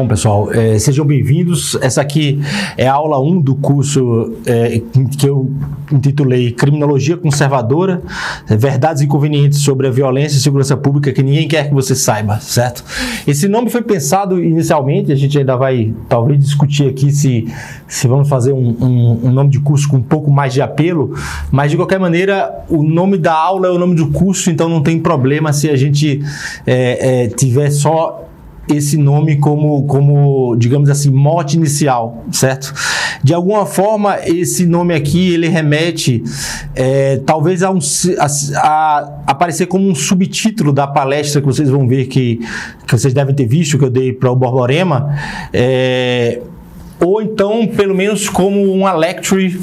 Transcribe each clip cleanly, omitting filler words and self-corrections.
Bom, pessoal, sejam bem-vindos. Essa aqui é a aula 1 do curso que eu intitulei Criminologia Conservadora, Verdades Inconvenientes sobre a Violência e Segurança Pública que ninguém quer que você saiba, certo? Esse nome foi pensado inicialmente, a gente ainda vai talvez discutir aqui se vamos fazer um nome de curso com um pouco mais de apelo, mas de qualquer maneira o nome da aula é o nome do curso, então não tem problema se a gente tiver só esse nome como, digamos assim, mote inicial, certo? De alguma forma, esse nome aqui, ele remete, talvez a aparecer como um subtítulo da palestra que vocês vão ver, que vocês devem ter visto, que eu dei para o Borborema, ou então, pelo menos, como uma lecture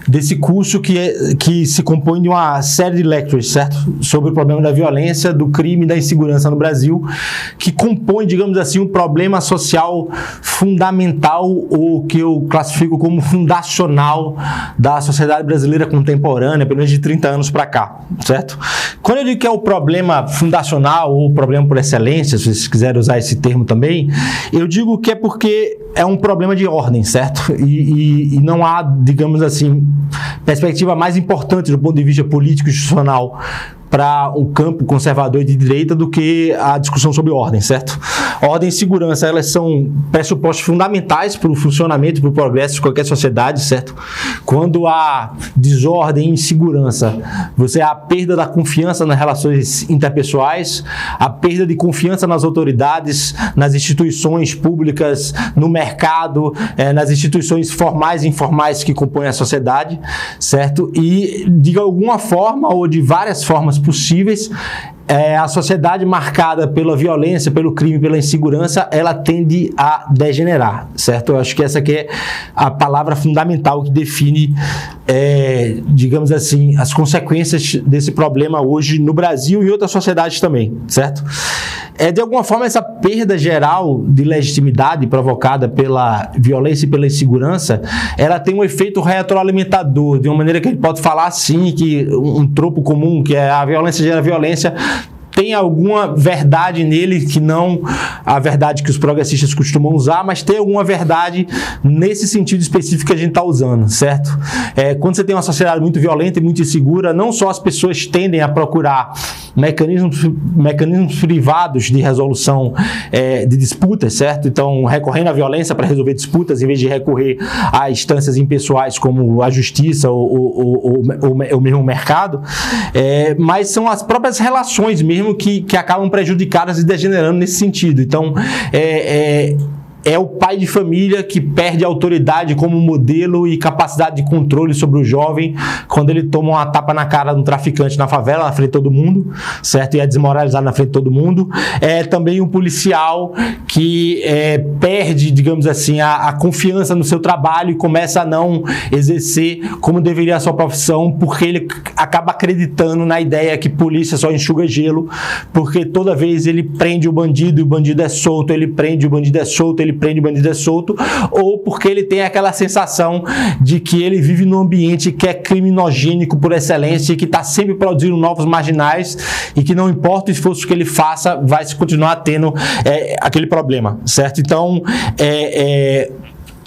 desse curso que se compõe de uma série de lectures, certo? Sobre o problema da violência, do crime e da insegurança no Brasil, que compõe, digamos assim, um problema social fundamental, ou que eu classifico como fundacional da sociedade brasileira contemporânea, pelo menos de 30 anos para cá, certo? Quando eu digo que é o problema fundacional, ou problema por excelência, se vocês quiserem usar esse termo também, eu digo que é porque é um problema de ordem, certo? E não há, digamos assim, perspectiva mais importante do ponto de vista político e institucional para um campo conservador e de direita do que a discussão sobre ordem, certo? Ordem e segurança, elas são pressupostos fundamentais para o funcionamento e para o progresso de qualquer sociedade, certo? Quando há desordem e insegurança, você há a perda da confiança nas relações interpessoais, a perda de confiança nas autoridades, nas instituições públicas, no mercado, nas instituições formais e informais que compõem a sociedade, certo? E, de alguma forma, ou de várias formas possíveis, a sociedade marcada pela violência, pelo crime, pela insegurança, ela tende a degenerar, certo? Eu acho que essa aqui é a palavra fundamental que define, digamos assim, as consequências desse problema hoje no Brasil e em outras sociedades também, certo? De alguma forma, essa perda geral de legitimidade provocada pela violência e pela insegurança, ela tem um efeito retroalimentador, de uma maneira que a gente pode falar assim, que um tropo comum, que é a violência gera violência, tem alguma verdade nele, que não a verdade que os progressistas costumam usar, mas tem alguma verdade nesse sentido específico que a gente está usando, certo? Quando você tem uma sociedade muito violenta e muito insegura, não só as pessoas tendem a procurar mecanismos privados de resolução de disputas, certo? Então, recorrendo à violência para resolver disputas, em vez de recorrer a instâncias impessoais como a justiça ou mesmo o mercado, mas são as próprias relações mesmo que acabam prejudicadas e degenerando nesse sentido. Então, é o pai de família que perde a autoridade como modelo e capacidade de controle sobre o jovem quando ele toma uma tapa na cara de um traficante na favela, na frente de todo mundo, certo? E é desmoralizado na frente de todo mundo. É também um policial que perde, digamos assim, a confiança no seu trabalho e começa a não exercer como deveria a sua profissão, porque ele acaba acreditando na ideia que polícia só enxuga gelo, porque toda vez ele prende o bandido e o bandido é solto, ele prende o bandido é solto, ele prende o bandido é solto, ou porque ele tem aquela sensação de que ele vive num ambiente que é criminogênico por excelência e que está sempre produzindo novos marginais e que não importa o esforço que ele faça, vai se continuar tendo aquele problema, certo? Então,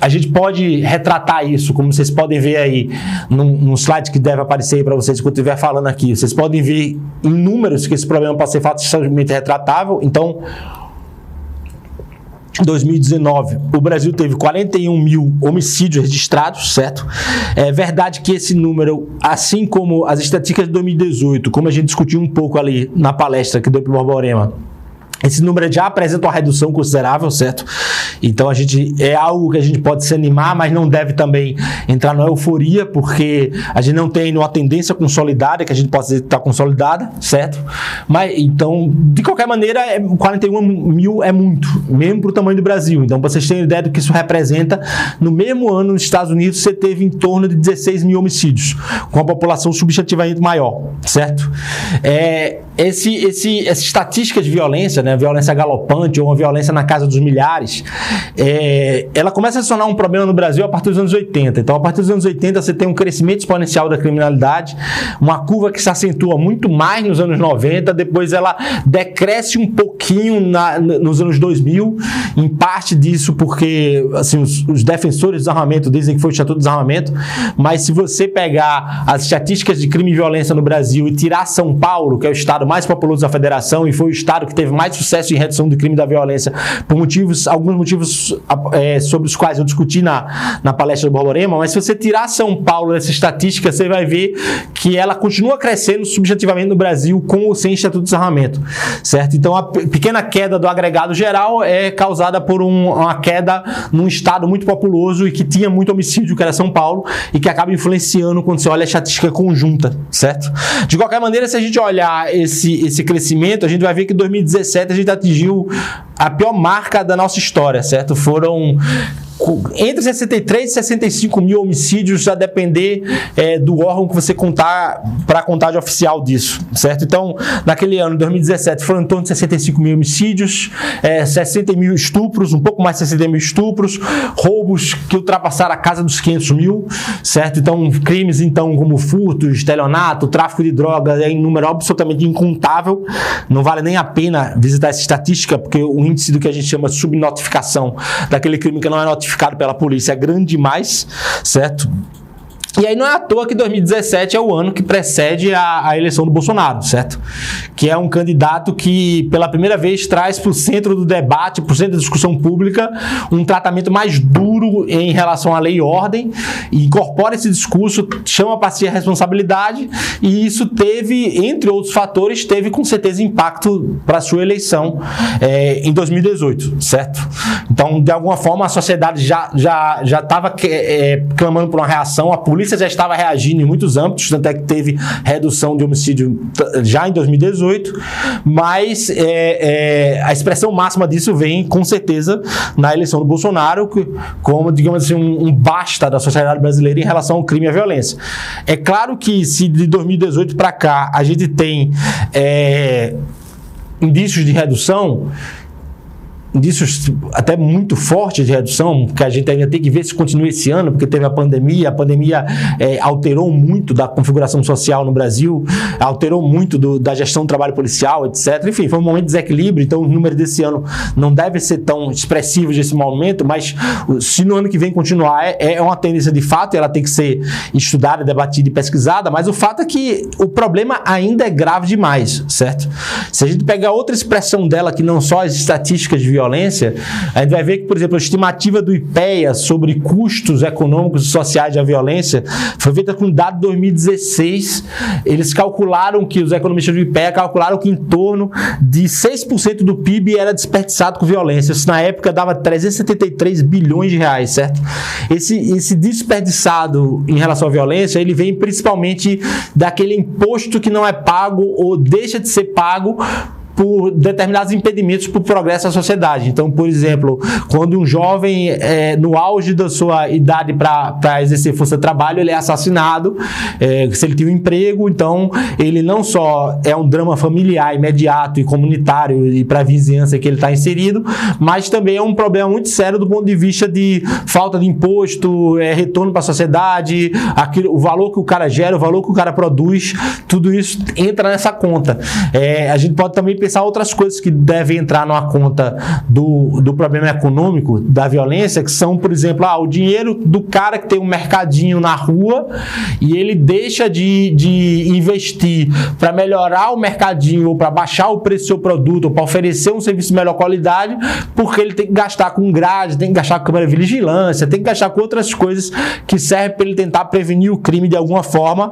a gente pode retratar isso, como vocês podem ver aí num slide que deve aparecer aí para vocês enquanto eu estiver falando aqui. Vocês podem ver em números que esse problema pode ser facilmente retratável. Então, em 2019, o Brasil teve 41 mil homicídios registrados, certo? É verdade que esse número, assim como as estatísticas de 2018, como a gente discutiu um pouco ali na palestra que deu para o Borborema, esse número já apresenta uma redução considerável, certo? Então, é algo que a gente pode se animar, mas não deve também entrar na euforia, porque a gente não tem uma tendência consolidada, que a gente pode dizer que está consolidada, certo? Mas, então, de qualquer maneira, 41 mil é muito, mesmo para o tamanho do Brasil. Então, para vocês terem ideia do que isso representa, no mesmo ano, nos Estados Unidos, você teve em torno de 16 mil homicídios, com a população substantivamente maior, certo? essa estatística de violência, né, violência galopante ou uma violência na casa dos milhares, ela começa a se tornar um problema no Brasil a partir dos anos 80. Então, a partir dos anos 80, você tem um crescimento exponencial da criminalidade, uma curva que se acentua muito mais nos anos 90, depois ela decresce um pouquinho nos anos 2000, em parte disso porque assim, os defensores do desarmamento dizem que foi o Estatuto do Desarmamento, mas se você pegar as estatísticas de crime e violência no Brasil e tirar São Paulo, que é o estado mais populoso da federação e foi o estado que teve mais sucesso em redução do crime e da violência por alguns motivos sobre os quais eu discuti na palestra do Borborema, mas se você tirar São Paulo dessa estatística, você vai ver que ela continua crescendo subjetivamente no Brasil com ou sem Estatuto de Desarmamento, certo? Então a pequena queda do agregado geral é causada por uma queda num estado muito populoso e que tinha muito homicídio, que era São Paulo, e que acaba influenciando quando você olha a estatística conjunta, certo? De qualquer maneira, se a gente olhar esse crescimento, a gente vai ver que em 2017 a gente atingiu a pior marca da nossa história, certo? Foram entre 63 e 65 mil homicídios, a depender do órgão que você contar para a contagem oficial disso, certo? Então, naquele ano, 2017, foram em torno de 65 mil homicídios, 60 mil estupros, um pouco mais de 60 mil estupros, roubos que ultrapassaram a casa dos 500 mil, certo? Então, crimes então como furto, estelionato, tráfico de drogas, em número absolutamente incontável, não vale nem a pena visitar essa estatística, porque o índice do que a gente chama de subnotificação, daquele crime que não é notificado pela polícia, é grande demais, certo? E aí não é à toa que 2017 é o ano que precede a eleição do Bolsonaro, certo? Que é um candidato que, pela primeira vez, traz para o centro do debate, para o centro da discussão pública, um tratamento mais duro em relação à lei e ordem, e incorpora esse discurso, chama para si a responsabilidade, e isso teve, entre outros fatores, teve com certeza impacto para a sua eleição em 2018, certo? Então, de alguma forma, a sociedade já estava clamando por uma reação, a polícia já estava reagindo em muitos âmbitos, tanto é que teve redução de homicídio já em 2018, mas a expressão máxima disso vem, com certeza, na eleição do Bolsonaro, como, digamos assim, um basta da sociedade brasileira em relação ao crime e à violência. É claro que se de 2018 para cá a gente tem indícios de redução, indícios até muito fortes de redução, que a gente ainda tem que ver se continua esse ano, porque teve a pandemia alterou muito da configuração social no Brasil, alterou muito da gestão do trabalho policial, etc. Enfim, foi um momento de desequilíbrio, então os números desse ano não devem ser tão expressivos desse momento, mas se no ano que vem continuar, é uma tendência de fato, e ela tem que ser estudada, debatida e pesquisada, mas o fato é que o problema ainda é grave demais, certo? Se a gente pegar outra expressão dela, que não só as estatísticas de violência, a gente vai ver que, por exemplo, a estimativa do IPEA sobre custos econômicos e sociais da violência foi feita com dado de 2016. Eles calcularam que, os economistas do IPEA calcularam que em torno de 6% do PIB era desperdiçado com violência. Isso na época dava 373 bilhões de reais, certo? Esse desperdiçado em relação à violência, ele vem principalmente daquele imposto que não é pago ou deixa de ser pago por determinados impedimentos para o progresso da sociedade. Então, por exemplo, quando um jovem no auge da sua idade para exercer força de trabalho, ele é assassinado, se ele tem um emprego, então ele não só é um drama familiar imediato e comunitário e para a vizinhança que ele está inserido, mas também é um problema muito sério do ponto de vista de falta de imposto, retorno para a sociedade, o valor que o cara gera, o valor que o cara produz, tudo isso entra nessa conta. A gente pode também pensar outras coisas que devem entrar numa conta do problema econômico, da violência, que são, por exemplo, o dinheiro do cara que tem um mercadinho na rua e ele deixa de investir para melhorar o mercadinho ou para baixar o preço do seu produto ou para oferecer um serviço de melhor qualidade, porque ele tem que gastar com grade, tem que gastar com câmera de vigilância, tem que gastar com outras coisas que servem para ele tentar prevenir o crime de alguma forma,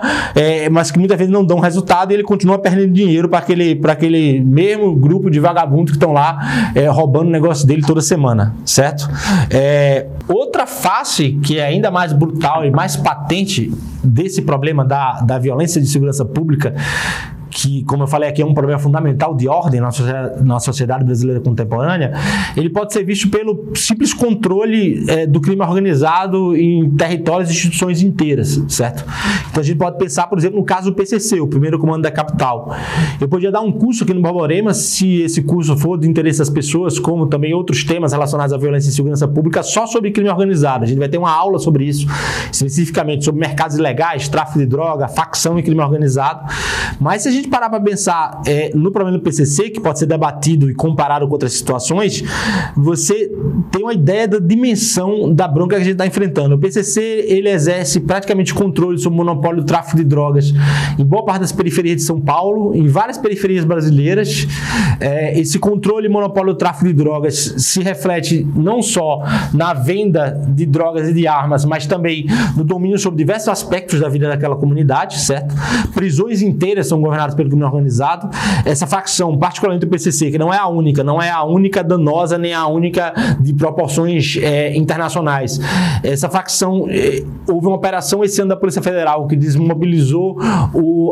mas que muitas vezes não dão resultado e ele continua perdendo dinheiro para aquele mesmo grupo de vagabundos que estão lá roubando o negócio dele toda semana, certo? Outra face que é ainda mais brutal e mais patente desse problema da violência de segurança pública que, como eu falei aqui, é um problema fundamental de ordem na sociedade brasileira contemporânea, ele pode ser visto pelo simples controle do crime organizado em territórios e instituições inteiras, certo? Então a gente pode pensar, por exemplo, no caso do PCC, o primeiro comando da capital. Eu podia dar um curso aqui no Borborema, se esse curso for de interesse das pessoas, como também outros temas relacionados à violência e segurança pública, só sobre crime organizado. A gente vai ter uma aula sobre isso, especificamente sobre mercados ilegais, tráfico de droga, facção e crime organizado. Mas se a gente parar para pensar no problema do PCC, que pode ser debatido e comparado com outras situações, você tem uma ideia da dimensão da bronca que a gente está enfrentando. O PCC, ele exerce praticamente controle sobre o monopólio do tráfico de drogas em boa parte das periferias de São Paulo, em várias periferias brasileiras. Esse controle e monopólio do tráfico de drogas se reflete não só na venda de drogas e de armas, mas também no domínio sobre diversos aspectos da vida daquela comunidade, certo? Prisões inteiras são governadas pelo crime organizado. Essa facção, particularmente o PCC, que não é a única danosa, nem a única de proporções internacionais. Essa facção, houve uma operação esse ano da Polícia Federal que desmobilizou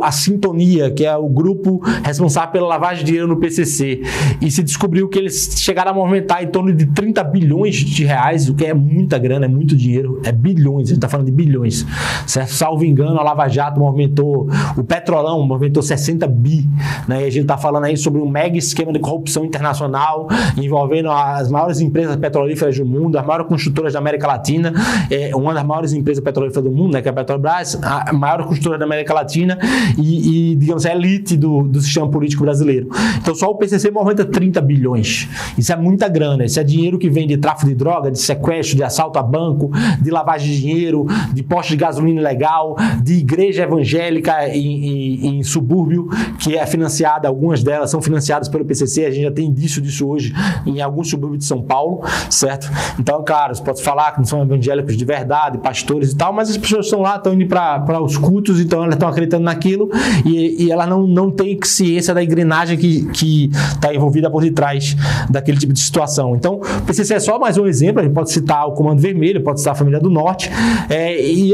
a Sintonia, que é o grupo responsável pela lavagem de dinheiro no PCC, e se descobriu que eles chegaram a movimentar em torno de 30 bilhões de reais, o que é muita grana, é muito dinheiro, é bilhões, a gente está falando de bilhões, certo? Salvo engano, a Lava Jato movimentou, o Petrolão movimentou 60 bi, né? E a gente está falando aí sobre um mega esquema de corrupção internacional envolvendo as maiores empresas petrolíferas do mundo, as maiores construtoras da América Latina, uma das maiores empresas petrolíferas do mundo, né, que é a Petrobras, a maior construtora da América Latina e digamos, a elite do sistema político brasileiro. Então só o PCC movimenta 30 bilhões. Isso é muita grana, isso é dinheiro que vem de tráfico de droga, de sequestro, de assalto a banco, de lavagem de dinheiro, de posto de gasolina ilegal, de igreja evangélica em subúrbio, que é financiada, algumas delas são financiadas pelo PCC, a gente já tem indício disso hoje em alguns subúrbios de São Paulo, certo? Então, claro, você pode falar que não são evangélicos de verdade, pastores e tal, mas as pessoas estão lá, estão indo para os cultos, então elas estão acreditando naquilo e elas não têm ciência da engrenagem que está envolvida por detrás daquele tipo de situação. Então, o PCC é só mais um exemplo, a gente pode citar o Comando Vermelho, pode citar a Família do Norte, e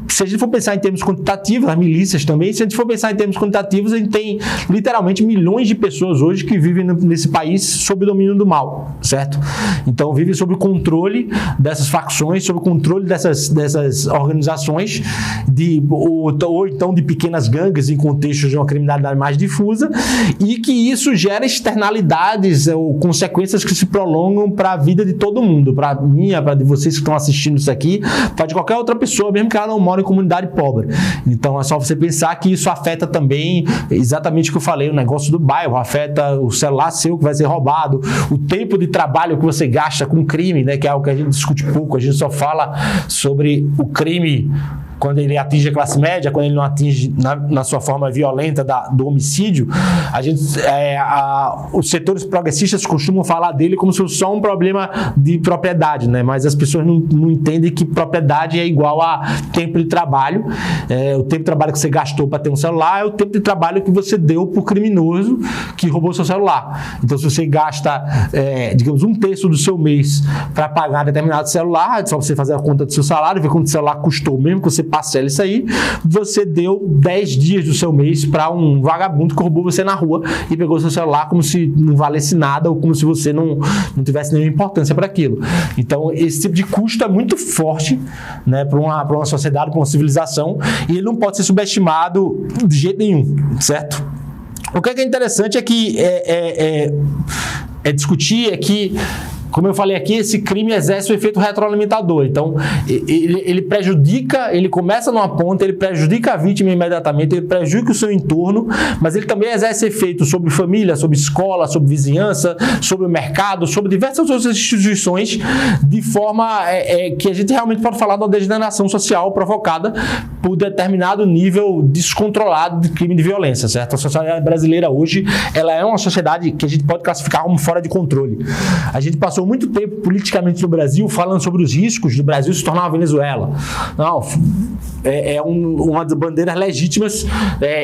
se a gente for pensar em termos quantitativos, as milícias também, se a gente for pensar em termos quantitativos, a gente tem literalmente milhões de pessoas hoje que vivem nesse país sob o domínio do mal, certo? Então, vivem sob o controle dessas facções, sob o controle dessas organizações, ou então de pequenas gangues em contextos de uma criminalidade mais difusa, e que isso gera externalidades ou consequências que se prolongam para a vida de todo mundo, para a minha, para de vocês que estão assistindo isso aqui, para de qualquer outra pessoa, mesmo que ela não mora em comunidade pobre. Então é só você pensar que isso afeta também exatamente o que eu falei, o negócio do bairro, afeta o celular seu que vai ser roubado, o tempo de trabalho que você gasta com crime, né, que é algo que a gente discute pouco, a gente só fala sobre o crime quando ele atinge a classe média, quando ele não atinge na sua forma violenta do homicídio. Os setores progressistas costumam falar dele como se fosse só um problema de propriedade, né? Mas as pessoas não entendem que propriedade é igual a tempo de trabalho. O tempo de trabalho que você gastou para ter um celular é o tempo de trabalho que você deu para o criminoso que roubou seu celular. Então, se você gasta, digamos, 1/3 do seu mês para pagar determinado celular, é só você fazer a conta do seu salário, ver quanto o celular custou, mesmo que você parcela isso aí, você deu 10 dias do seu mês para um vagabundo que roubou você na rua e pegou seu celular como se não valesse nada ou como se você não tivesse nenhuma importância para aquilo. Então, esse tipo de custo é muito forte, né, para uma sociedade, para uma civilização, e ele não pode ser subestimado de jeito nenhum, certo? O que é interessante é que discutir é que, como eu falei aqui, esse crime exerce o efeito retroalimentador. Então, ele prejudica, ele começa numa ponta, ele prejudica a vítima imediatamente, ele prejudica o seu entorno, mas ele também exerce efeito sobre família, sobre escola, sobre vizinhança, sobre o mercado, sobre diversas outras instituições, de forma que a gente realmente pode falar de uma degeneração social provocada por determinado nível descontrolado de crime de violência, certo? A sociedade brasileira hoje, ela é uma sociedade que a gente pode classificar como fora de controle. A gente passou muito tempo politicamente no Brasil falando sobre os riscos do Brasil se tornar uma Venezuela. Não, uma das bandeiras legítimas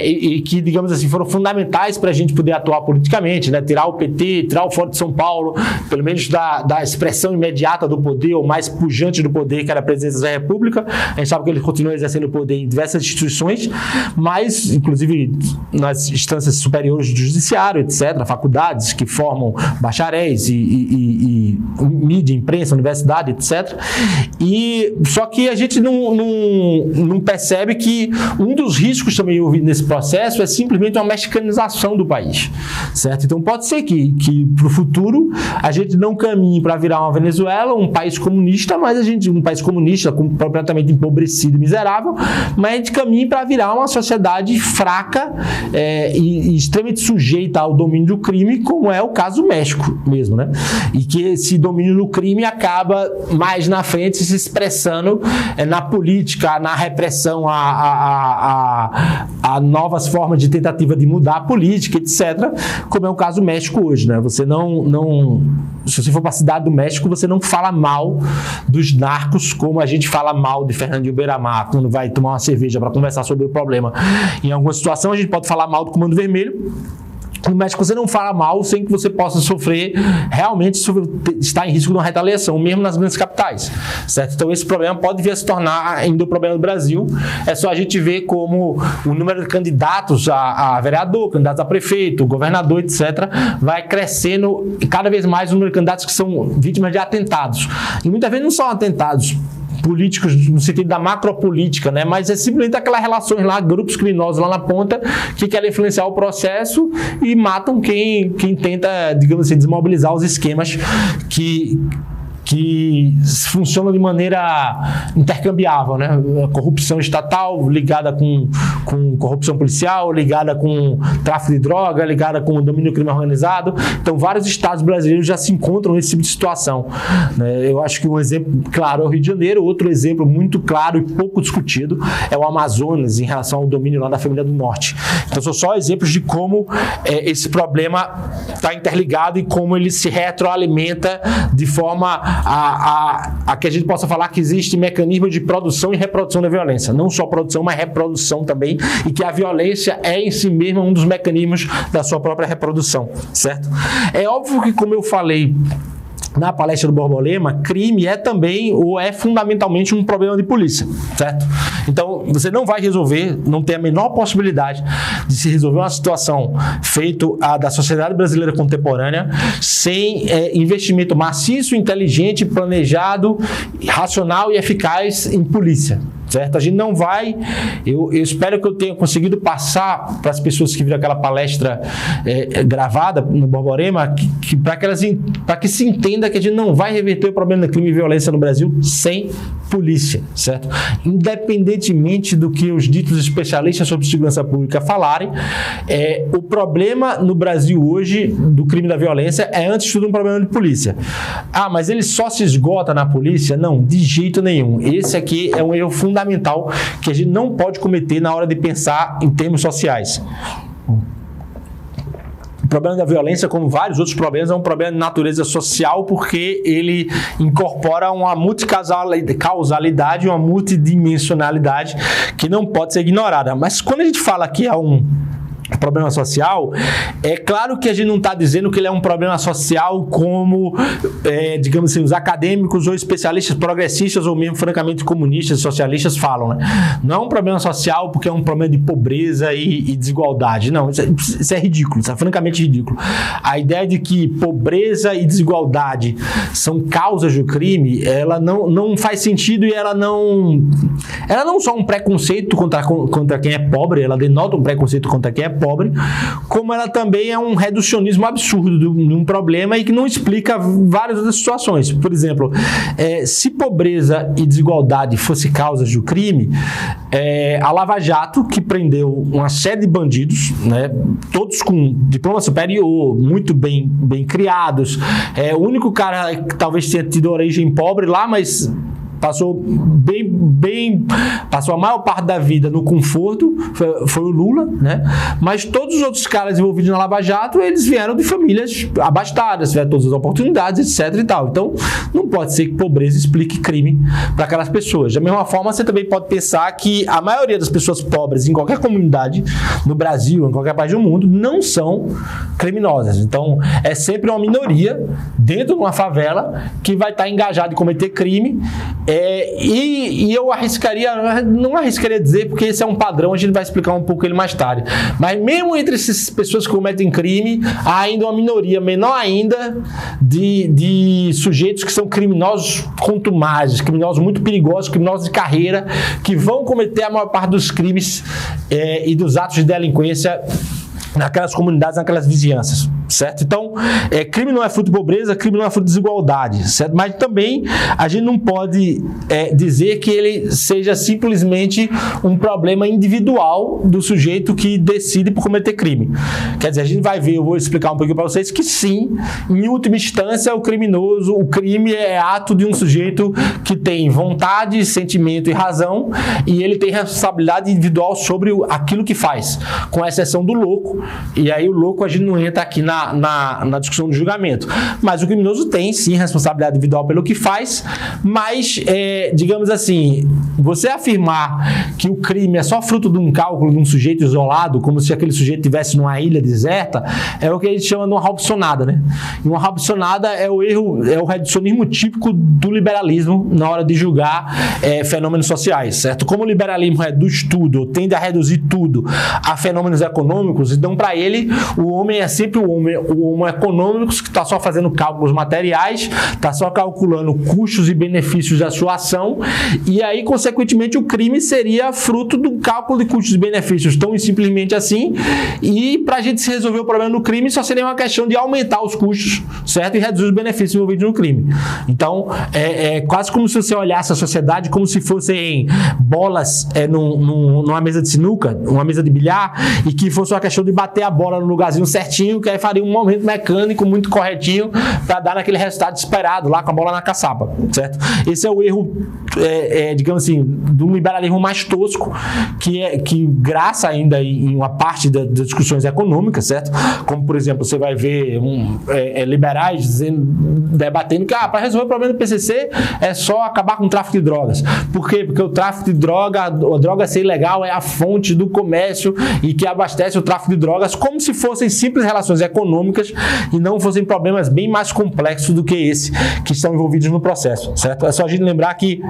e que, digamos assim, foram fundamentais para a gente poder atuar politicamente, né? Tirar o PT, tirar o Foro de São Paulo, pelo menos da expressão imediata do poder, ou mais pujante do poder, que era a presidência da República. A gente sabe que ele continua exercendo o poder em diversas instituições, mas, inclusive, nas instâncias superiores do judiciário, etc., faculdades que formam bacharéis e mídia, imprensa, universidade, etc. Só que a gente não percebe que um dos riscos também ouvido nesse processo é simplesmente uma mexicanização do país, certo? Então pode ser que para o futuro a gente não caminhe para virar uma Venezuela, um país comunista, mas um país comunista completamente empobrecido e miserável, mas a gente caminhe para virar uma sociedade fraca e extremamente sujeita ao domínio do crime, como é o caso do México mesmo, né? E que esse domínio do crime acaba mais na frente se expressando na política, na repressão a novas formas de tentativa de mudar a política, etc., como é o caso do México hoje, né? Você se você for para a cidade do México, você não fala mal dos narcos como a gente fala mal de Fernandinho Beiramar quando vai tomar uma cerveja para conversar sobre o problema. Em alguma situação a gente pode falar mal do Comando Vermelho. No México você não fala mal sem que você possa realmente estar em risco de uma retaliação, mesmo nas grandes capitais, certo? Então esse problema pode vir a se tornar ainda o problema do Brasil. É só a gente ver como o número de candidatos a vereador, candidatos a prefeito, governador, etc., vai crescendo cada vez mais o número de candidatos que são vítimas de atentados. E muitas vezes não são atentados políticos no sentido da macropolítica, né? Mas é simplesmente aquelas relações lá, grupos criminosos lá na ponta que querem influenciar o processo e matam quem tenta, digamos assim, desmobilizar os esquemas que funcionam de maneira intercambiável, né? A corrupção estatal ligada com corrupção policial, ligada com tráfico de droga, ligada com o domínio do crime organizado. Então, vários estados brasileiros já se encontram nesse tipo de situação, né? Eu acho que um exemplo claro é o Rio de Janeiro, outro exemplo muito claro e pouco discutido é o Amazonas, em relação ao domínio lá da família do Norte. Então, são só exemplos de como esse problema está interligado e como ele se retroalimenta de forma a que a gente possa falar que existe mecanismo de produção e reprodução da violência. Não só produção, mas reprodução também, e que a violência é em si mesma um dos mecanismos da sua própria reprodução, certo? É óbvio que, como eu falei na palestra do Borborema, crime é também ou é fundamentalmente um problema de polícia, certo? Então, você não vai resolver, não tem a menor possibilidade de se resolver uma situação feita da sociedade brasileira contemporânea sem investimento maciço, inteligente, planejado, racional e eficaz em polícia, certo? A gente não vai... Eu espero que eu tenha conseguido passar para as pessoas que viram aquela palestra gravada no Borborema, para que se entenda que a gente não vai reverter o problema do crime e violência no Brasil sem polícia, certo? Independentemente do que os ditos especialistas sobre segurança pública falarem, o problema no Brasil hoje do crime e da violência é, antes de tudo, um problema de polícia. Ah, mas ele só se esgota na polícia? Não, de jeito nenhum. Esse aqui é um erro fundamental que a gente não pode cometer na hora de pensar em termos sociais. O problema da violência, como vários outros problemas, é um problema de natureza social porque ele incorpora uma multicausalidade, uma multidimensionalidade que não pode ser ignorada. Mas quando a gente fala que é um problema social, é claro que a gente não está dizendo que ele é um problema social como, digamos assim, os acadêmicos ou especialistas progressistas ou mesmo francamente comunistas, socialistas falam, né? Não é um problema social porque é um problema de pobreza e desigualdade. Não, isso é ridículo, isso é francamente ridículo. A ideia de que pobreza e desigualdade são causas do crime, ela não faz sentido e ela não só um preconceito contra quem é pobre, ela denota um preconceito contra quem é pobre, como ela também é um reducionismo absurdo de um problema e que não explica várias outras situações. Por exemplo, se pobreza e desigualdade fossem causas do crime, a Lava Jato, que prendeu uma série de bandidos, né, todos com diploma superior, muito bem criados, o único cara que talvez tenha tido origem pobre lá, mas passou a maior parte da vida no conforto, foi o Lula, né? Mas todos os outros caras envolvidos na Lava Jato, eles vieram de famílias abastadas, tiveram todas as oportunidades, etc e tal. Então, não pode ser que pobreza explique crime para aquelas pessoas. Da mesma forma, você também pode pensar que a maioria das pessoas pobres em qualquer comunidade, no Brasil, em qualquer país do mundo, não são criminosas. Então, é sempre uma minoria dentro de uma favela que vai estar engajada em cometer crime. E eu não arriscaria dizer, porque esse é um padrão, a gente vai explicar um pouco ele mais tarde. Mas mesmo entre essas pessoas que cometem crime, há ainda uma minoria menor ainda de sujeitos que são criminosos contumazes, criminosos muito perigosos, criminosos de carreira, que vão cometer a maior parte dos crimes e dos atos de delinquência naquelas comunidades, naquelas vizinhanças, certo? Então, crime não é fruto de pobreza, crime não é fruto de desigualdade, certo? Mas também a gente não pode dizer que ele seja simplesmente um problema individual do sujeito que decide por cometer crime. Quer dizer, a gente vai ver, eu vou explicar um pouquinho para vocês que sim, em última instância, o crime é ato de um sujeito que tem vontade, sentimento e razão, e ele tem responsabilidade individual sobre aquilo que faz, com exceção do louco. E aí o louco a gente não entra aqui na discussão do julgamento. Mas o criminoso tem, sim, responsabilidade individual pelo que faz, mas, digamos assim, você afirmar que o crime é só fruto de um cálculo de um sujeito isolado, como se aquele sujeito estivesse numa ilha deserta, é o que a gente chama de uma Robsonada, né? E uma Robsonada é o reducionismo típico do liberalismo na hora de julgar fenômenos sociais, certo? Como o liberalismo reduz tudo, ou tende a reduzir tudo a fenômenos econômicos, então para ele o homem é sempre o homo econômico que está só fazendo cálculos materiais, está só calculando custos e benefícios da sua ação, e aí consequentemente o crime seria fruto do cálculo de custos e benefícios tão simplesmente assim, e para a gente se resolver o problema do crime só seria uma questão de aumentar os custos, certo? E reduzir os benefícios envolvidos no crime. Então é quase como se você olhasse a sociedade como se fossem bolas numa mesa de sinuca, uma mesa de bilhar, e que fosse uma questão de bater a bola no lugarzinho certinho, que aí faria um movimento mecânico muito corretinho para dar naquele resultado esperado, lá com a bola na caçapa, certo? Esse é o erro, digamos assim, do liberalismo mais tosco, que graça ainda em uma parte das discussões econômicas, certo? Como, por exemplo, você vai ver liberais debatendo que para resolver o problema do PCC é só acabar com o tráfico de drogas. Por quê? Porque o tráfico de droga, a droga ser ilegal é a fonte do comércio e que abastece o tráfico de drogas, como se fossem simples relações econômicas e não fossem problemas bem mais complexos do que esse que estão envolvidos no processo, certo? É só a gente lembrar que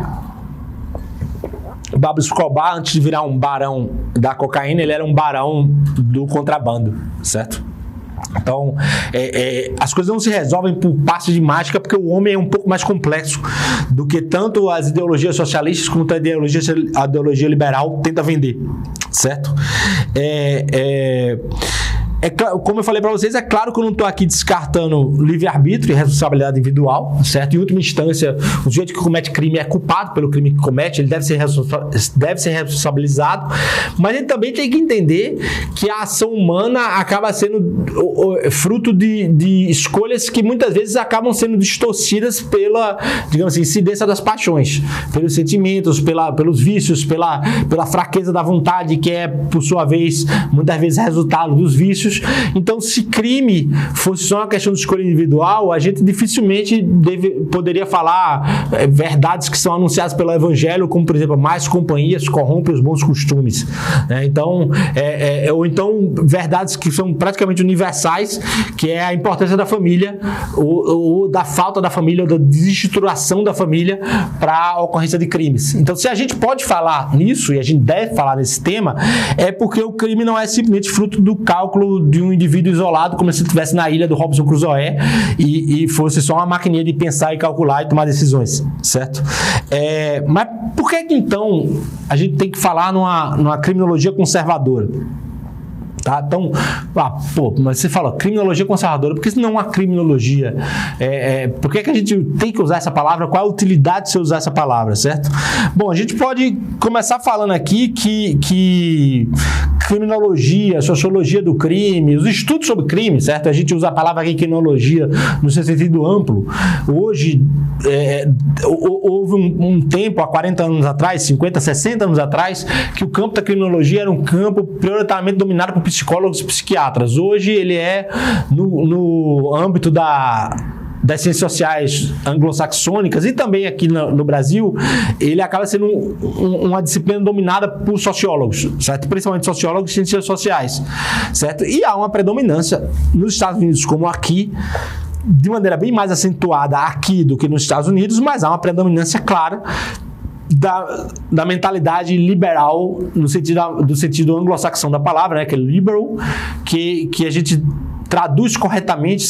o Pablo Escobar, antes de virar um barão da cocaína, ele era um barão do contrabando, certo? Então, as coisas não se resolvem por passe de mágica, porque o homem é um pouco mais complexo do que tanto as ideologias socialistas quanto a ideologia liberal tenta vender, certo? Como eu falei para vocês, é claro que eu não estou aqui descartando livre-arbítrio e responsabilidade individual, certo? Em última instância, o sujeito que comete crime é culpado pelo crime que comete, ele deve ser responsabilizado, mas ele também tem que entender que a ação humana acaba sendo fruto de escolhas que muitas vezes acabam sendo distorcidas pela, digamos assim, incidência das paixões, pelos sentimentos, pelos vícios, pela fraqueza da vontade, que é, por sua vez, muitas vezes resultado dos vícios. Então, se crime fosse só uma questão de escolha individual, a gente dificilmente poderia falar verdades que são anunciadas pelo Evangelho, como, por exemplo, mais companhias corrompem os bons costumes. Então, ou então verdades que são praticamente universais, que é a importância da família, ou da falta da família, ou da desestruturação da família para a ocorrência de crimes. Então, se a gente pode falar nisso, e a gente deve falar nesse tema, é porque o crime não é simplesmente fruto do cálculo de um indivíduo isolado, como se ele estivesse na ilha do Robinson Crusoe e fosse só uma maquininha de pensar e calcular e tomar decisões, certo? Mas por que então a gente tem que falar numa criminologia conservadora? Tá? Então, mas você fala criminologia conservadora, por que não há criminologia? Por que a gente tem que usar essa palavra? Qual a utilidade de você usar essa palavra, certo? Bom, a gente pode começar falando aqui que criminologia, sociologia do crime, os estudos sobre crime, certo? A gente usa a palavra aqui criminologia no seu sentido amplo. Hoje, houve um tempo, há 40 anos atrás, 50, 60 anos atrás, que o campo da criminologia era um campo prioritariamente dominado por psicólogos e psiquiatras. Hoje ele é no âmbito das ciências sociais anglo-saxônicas e também aqui no Brasil, ele acaba sendo uma disciplina dominada por sociólogos, certo? Principalmente sociólogos e ciências sociais, certo? E há uma predominância nos Estados Unidos, como aqui, de maneira bem mais acentuada aqui do que nos Estados Unidos, mas há uma predominância clara da mentalidade liberal do sentido anglo-saxão da palavra, né, que é liberal, que a gente se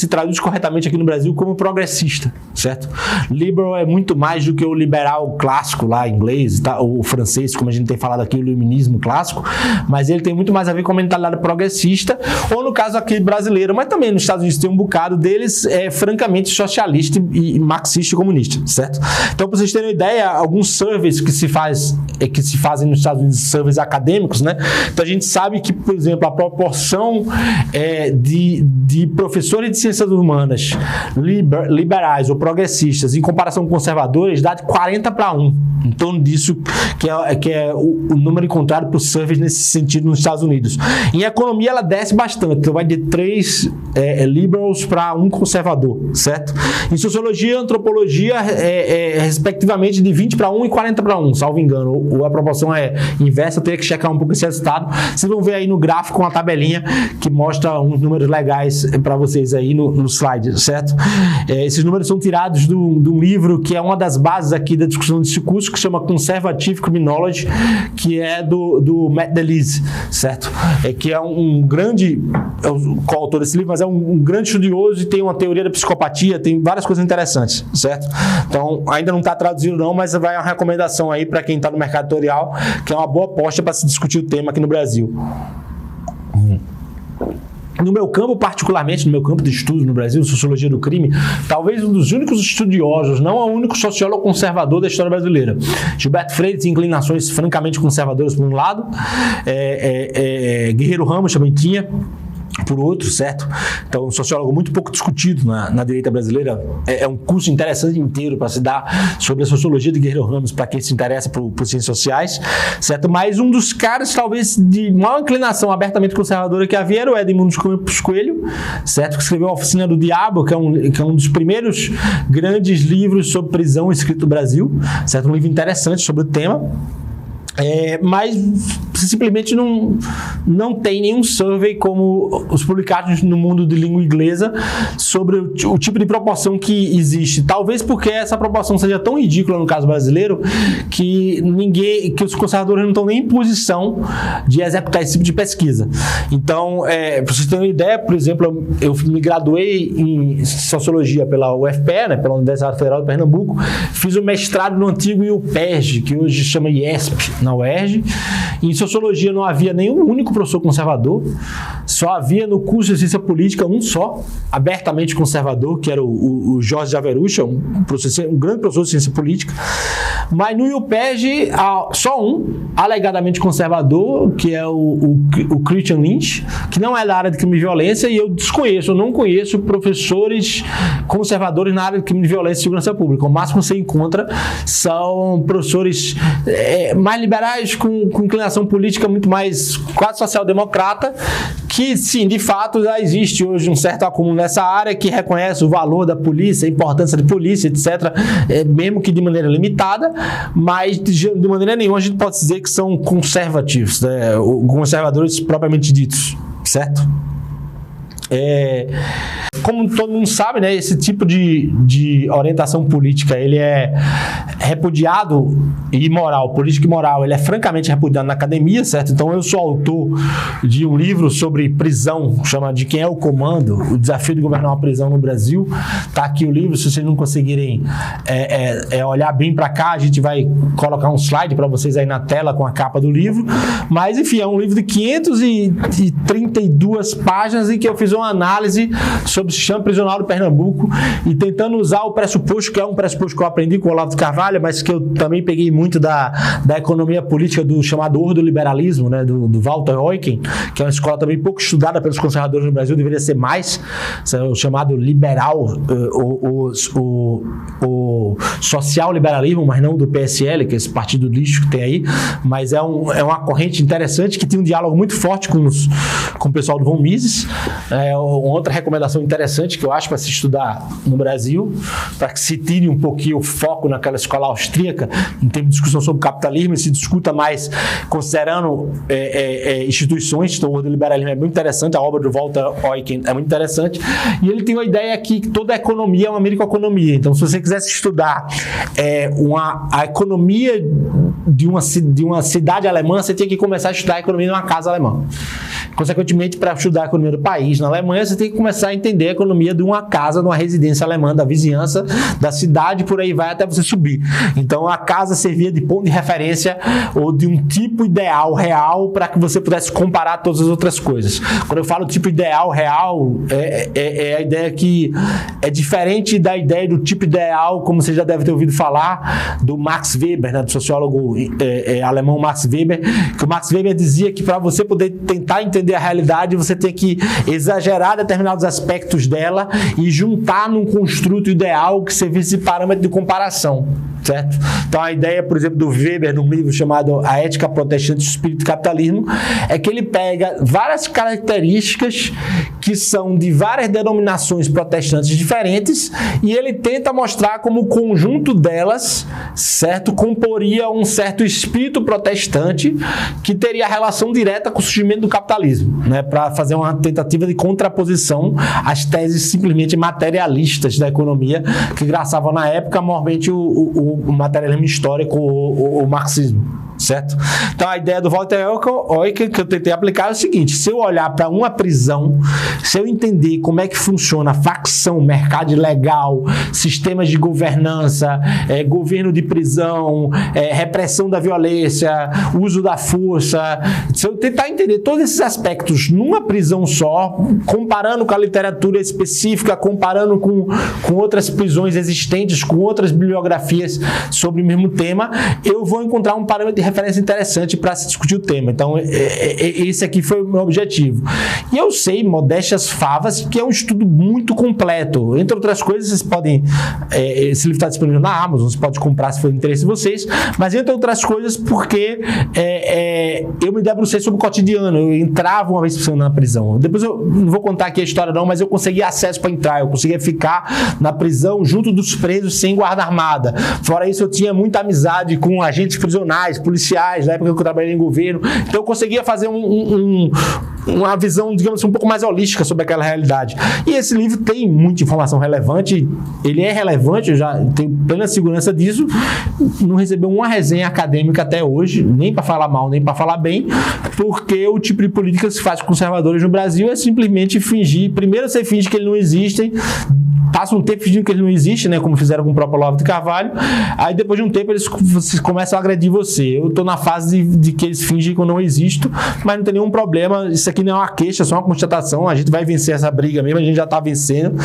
traduz corretamente aqui no Brasil como progressista, certo? Liberal é muito mais do que o liberal clássico lá em inglês, tá? O francês, como a gente tem falado aqui, o iluminismo clássico, mas ele tem muito mais a ver com a mentalidade progressista, ou no caso aqui brasileiro, mas também nos Estados Unidos tem um bocado deles, francamente socialista e marxista e comunista, certo? Então, para vocês terem uma ideia, alguns surveys que se fazem nos Estados Unidos, surveys acadêmicos, né? Então a gente sabe que, por exemplo, a proporção de professores de ciências humanas liberais ou progressistas em comparação com conservadores dá de 40-1, em torno disso que é o número encontrado por surveys nesse sentido nos Estados Unidos. Em economia ela desce bastante, então vai de 3 liberals para 1 conservador, certo? Em sociologia e antropologia respectivamente de 20-1 e 40-1, salvo engano, ou a proporção é inversa, eu teria que checar um pouco esse resultado. Vocês vão ver aí no gráfico uma tabelinha que mostra uns números legais para vocês aí no slide, certo? Esses números são tirados de um livro que é uma das bases aqui da discussão desse curso, que se chama Conservative Criminology, que é do Matt Deleuze, certo? Que é um grande coautor desse livro, mas é um grande estudioso e tem uma teoria da psicopatia, tem várias coisas interessantes, certo? Então, ainda não está traduzido não, mas vai uma recomendação aí para quem está no mercado editorial, que é uma boa aposta para se discutir o tema aqui no Brasil. No meu campo, particularmente, no meu campo de estudo no Brasil, sociologia do crime, talvez um dos únicos estudiosos, não o único sociólogo conservador da história brasileira. Gilberto Freire tem inclinações francamente conservadoras por um lado, Guerreiro Ramos também tinha, por outro, certo? Então, um sociólogo muito pouco discutido na direita brasileira. É um curso interessante inteiro para se dar sobre a sociologia de Guerreiro Ramos, para quem se interessa por ciências sociais, certo? Mas um dos caras, talvez, de maior inclinação abertamente conservadora que havia era o Edmundo Campos Coelho, certo? Que escreveu A Oficina do Diabo, que é um dos primeiros grandes livros sobre prisão escrito no Brasil, certo? Um livro interessante sobre o tema. Mas simplesmente não tem nenhum survey como os publicados no mundo de língua inglesa sobre o tipo de proporção que existe. Talvez porque essa proporção seja tão ridícula no caso brasileiro que os conservadores não estão nem em posição de executar esse tipo de pesquisa. Então, para vocês terem uma ideia, por exemplo, eu me graduei em Sociologia pela UFPE, né, pela Universidade Federal de Pernambuco, fiz o mestrado no antigo IUPERJ, que hoje chama IESP, na UERJ. Em Sociologia não havia nenhum único professor conservador, só havia no curso de Ciência Política um só, abertamente conservador, que era o Jorge Javerucha, um grande professor de Ciência Política. Mas no IUPERJ, só um, alegadamente conservador, que é o Christian Lynch, que não é da área de crime e violência, e eu não conheço professores conservadores na área de crime e violência e segurança pública. O máximo que você encontra são professores mais liberais, com inclinação política muito mais quase social-democrata, que sim, de fato já existe hoje um certo acúmulo nessa área, que reconhece o valor da polícia, a importância da polícia, etc., mesmo que de maneira limitada, mas de maneira nenhuma a gente pode dizer que são conservativos, né? Conservadores propriamente ditos, certo? Como todo mundo sabe, né, esse tipo de orientação política, ele é repudiado e moral, política e moral, ele é francamente repudiado na academia, certo? Então eu sou autor de um livro sobre prisão, chama De Quem é o Comando, o desafio de governar uma prisão no Brasil. Tá aqui o livro, se vocês não conseguirem olhar bem para cá, a gente vai colocar um slide para vocês aí na tela com a capa do livro, mas enfim, é um livro de 532 páginas em que eu fiz uma análise sobre se chama Prisional do Pernambuco, e tentando usar o pressuposto, que é um pressuposto que eu aprendi com o Olavo de Carvalho, mas que eu também peguei muito da economia política do chamado ordoliberalismo, né, do Walter Eucken, que é uma escola também pouco estudada pelos conservadores no Brasil, deveria ser mais, o chamado liberal, o social-liberalismo, mas não do PSL, que é esse partido lixo que tem aí, mas é uma corrente interessante que tem um diálogo muito forte com o pessoal do Von Mises. Outra recomendação interessante que eu acho para se estudar no Brasil, para que se tire um pouquinho o foco naquela escola austríaca em termos de discussão sobre capitalismo e se discuta mais considerando instituições. Então o ordoliberalismo é muito interessante, a obra do Walter Eucken é muito interessante, e ele tem uma ideia aqui que toda a economia é uma microeconomia. Então se você quisesse estudar a economia de uma cidade alemã, você tinha que começar a estudar a economia de uma casa alemã. Consequentemente, para estudar a economia do país na Alemanha, você tem que começar a entender a economia de uma casa, de uma residência alemã, da vizinhança, da cidade, por aí vai até você subir. Então, a casa servia de ponto de referência ou de um tipo ideal real para que você pudesse comparar todas as outras coisas. Quando eu falo tipo ideal real, é a ideia que é diferente da ideia do tipo ideal, como você já deve ter ouvido falar, do Max Weber, né, do sociólogo alemão Max Weber, que o Max Weber dizia que para você poder tentar entender a realidade, você tem que exagerar determinados aspectos dela e juntar num construto ideal que servisse de parâmetro de comparação, certo? Então a ideia, por exemplo, do Weber, num livro chamado A Ética Protestante e o Espírito do Capitalismo, é que ele pega várias características que são de várias denominações protestantes diferentes e ele tenta mostrar como o conjunto delas, certo, comporia um certo espírito protestante que teria relação direta com o surgimento do capitalismo, né, para fazer uma tentativa de contraposição às teses simplesmente materialistas da economia que graçavam na época, maiormente o materialismo histórico, o marxismo. Certo? Então a ideia do Walter Eucken que eu tentei aplicar é o seguinte: se eu olhar para uma prisão, se eu entender como é que funciona a facção, mercado legal, sistemas de governança, governo de prisão, repressão da violência, uso da força, se eu tentar entender todos esses aspectos numa prisão só, comparando com a literatura específica, comparando com outras prisões existentes, com outras bibliografias sobre o mesmo tema, eu vou encontrar um parâmetro de referência interessante para se discutir o tema. Então, esse aqui foi o meu objetivo. E eu sei, modéstias favas, que é um estudo muito completo. Entre outras coisas, vocês podem... esse livro está disponível na Amazon, você pode comprar se for de interesse de vocês, mas entre outras coisas, porque eu me debrucei sobre o cotidiano. Eu entrava uma vez por semana na prisão. Depois eu não vou contar aqui a história não, mas eu conseguia acesso para entrar, eu conseguia ficar na prisão junto dos presos sem guarda armada. Fora isso, eu tinha muita amizade com agentes prisionais, policiais, na época que eu trabalhei em governo, então eu conseguia fazer uma visão, digamos assim, um pouco mais holística sobre aquela realidade. E esse livro tem muita informação relevante, ele é relevante, eu já tenho plena segurança disso, não recebeu uma resenha acadêmica até hoje, nem para falar mal, nem para falar bem, porque o tipo de política que se faz com conservadores no Brasil é simplesmente fingir, primeiro você finge que eles não existem, passa um tempo fingindo que ele não existe, né, como fizeram com o próprio Olavo de Carvalho, aí depois de um tempo eles começam a agredir você. Eu estou na fase de que eles fingem que eu não existo, mas não tem nenhum problema, isso aqui não é uma queixa, é só uma constatação, a gente vai vencer essa briga mesmo, a gente já está vencendo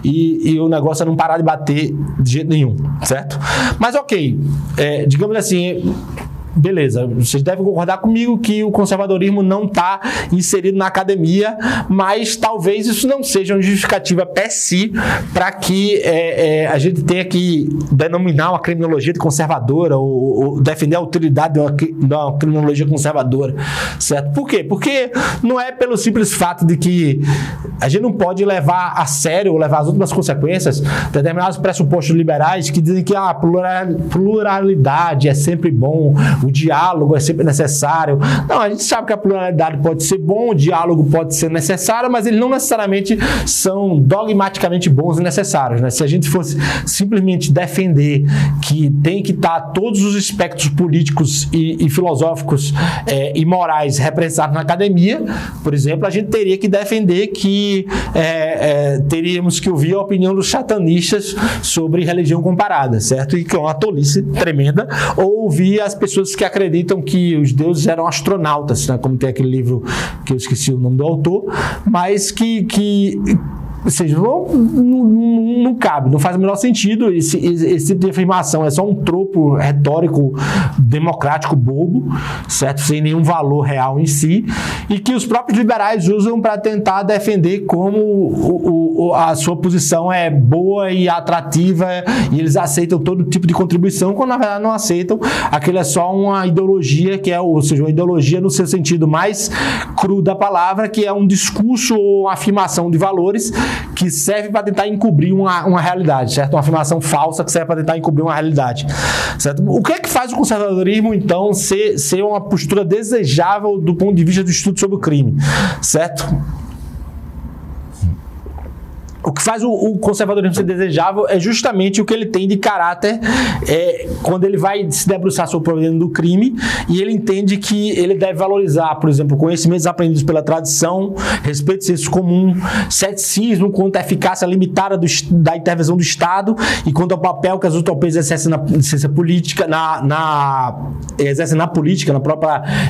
e o negócio é não parar de bater de jeito nenhum, certo? Mas ok, digamos assim, beleza, vocês devem concordar comigo que o conservadorismo não está inserido na academia, mas talvez isso não seja uma justificativa per si para que a gente tenha que denominar uma criminologia de conservadora ou defender a utilidade de uma criminologia conservadora, certo? Por quê? Porque não é pelo simples fato de que a gente não pode levar a sério ou levar as últimas consequências determinados pressupostos liberais que dizem que a pluralidade é sempre bom, o diálogo é sempre necessário. Não, a gente sabe que a pluralidade pode ser bom, o diálogo pode ser necessário, mas eles não necessariamente são dogmaticamente bons e necessários, né? Se a gente fosse simplesmente defender que tem que estar todos os espectros políticos e filosóficos e morais representados na academia, por exemplo, a gente teria que defender que teríamos que ouvir a opinião dos satanistas sobre religião comparada, certo? E que é uma tolice tremenda, ou ouvir as pessoas que acreditam que os deuses eram astronautas, né? Como tem aquele livro que eu esqueci o nome do autor, mas que Ou seja, não cabe, não faz o menor sentido. Esse tipo de afirmação é só um tropo retórico democrático bobo, certo? Sem nenhum valor real em si, e que os próprios liberais usam para tentar defender como a sua posição é boa e atrativa, e eles aceitam todo tipo de contribuição, quando na verdade não aceitam. Aquilo é só uma ideologia, ou seja, uma ideologia no seu sentido mais cru da palavra, que é um discurso ou uma afirmação de valores que serve para tentar encobrir uma realidade, certo? Uma afirmação falsa que serve para tentar encobrir uma realidade, certo? O que é que faz o conservadorismo, então, ser uma postura desejável do ponto de vista do estudo sobre o crime, certo? O que faz o conservadorismo ser desejável é justamente o que ele tem de caráter quando ele vai se debruçar sobre o problema do crime, e ele entende que ele deve valorizar, por exemplo, conhecimentos aprendidos pela tradição, respeito ao senso comum, ceticismo quanto à eficácia limitada da intervenção do Estado e quanto ao papel que as utopias exercem na ciência política, exercem na política,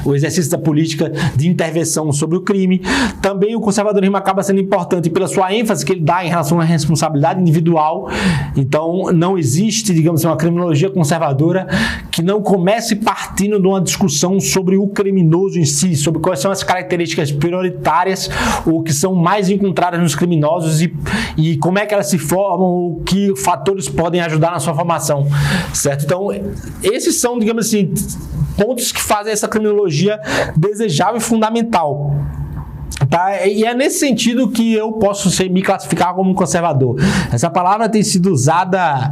o exercício da política de intervenção sobre o crime. Também o conservadorismo acaba sendo importante pela sua ênfase que ele dá em relação à responsabilidade individual. Então, não existe, digamos assim, uma criminologia conservadora que não comece partindo de uma discussão sobre o criminoso em si, sobre quais são as características prioritárias ou que são mais encontradas nos criminosos e como é que elas se formam, que fatores podem ajudar na sua formação, certo? Então, esses são, digamos assim, pontos que fazem essa criminologia desejável e fundamental. Tá? E é nesse sentido que eu posso me classificar como um conservador. Essa palavra tem sido usada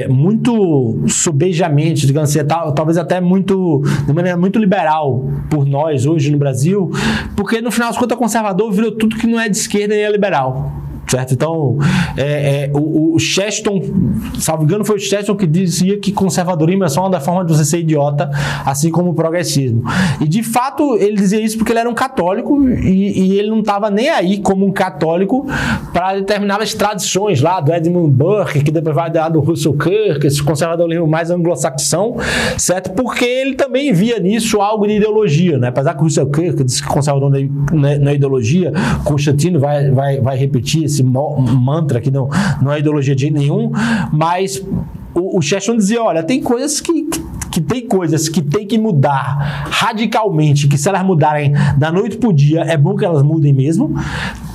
muito subejamente, digamos assim, talvez até de maneira muito liberal por nós hoje no Brasil, porque no final das contas conservador virou tudo que não é de esquerda nem é liberal. Certo? Então, o Chesterton, salvo engano, foi o Chesterton que dizia que conservadorismo é só uma forma de você ser idiota, assim como o progressismo. E, de fato, ele dizia isso porque ele era um católico e ele não estava nem aí como um católico para determinadas tradições lá do Edmund Burke, que depois vai dar do Russell Kirk, esse conservadorismo mais anglo-saxão, certo? Porque ele também via nisso algo de ideologia, né? Apesar que o Russell Kirk disse que conservador não é ideologia, Constantino vai repetir esse mantra que não é ideologia de jeito nenhum, mas o Chesterton dizia, olha, tem coisas que tem que mudar radicalmente, que se elas mudarem da noite pro dia, é bom que elas mudem mesmo.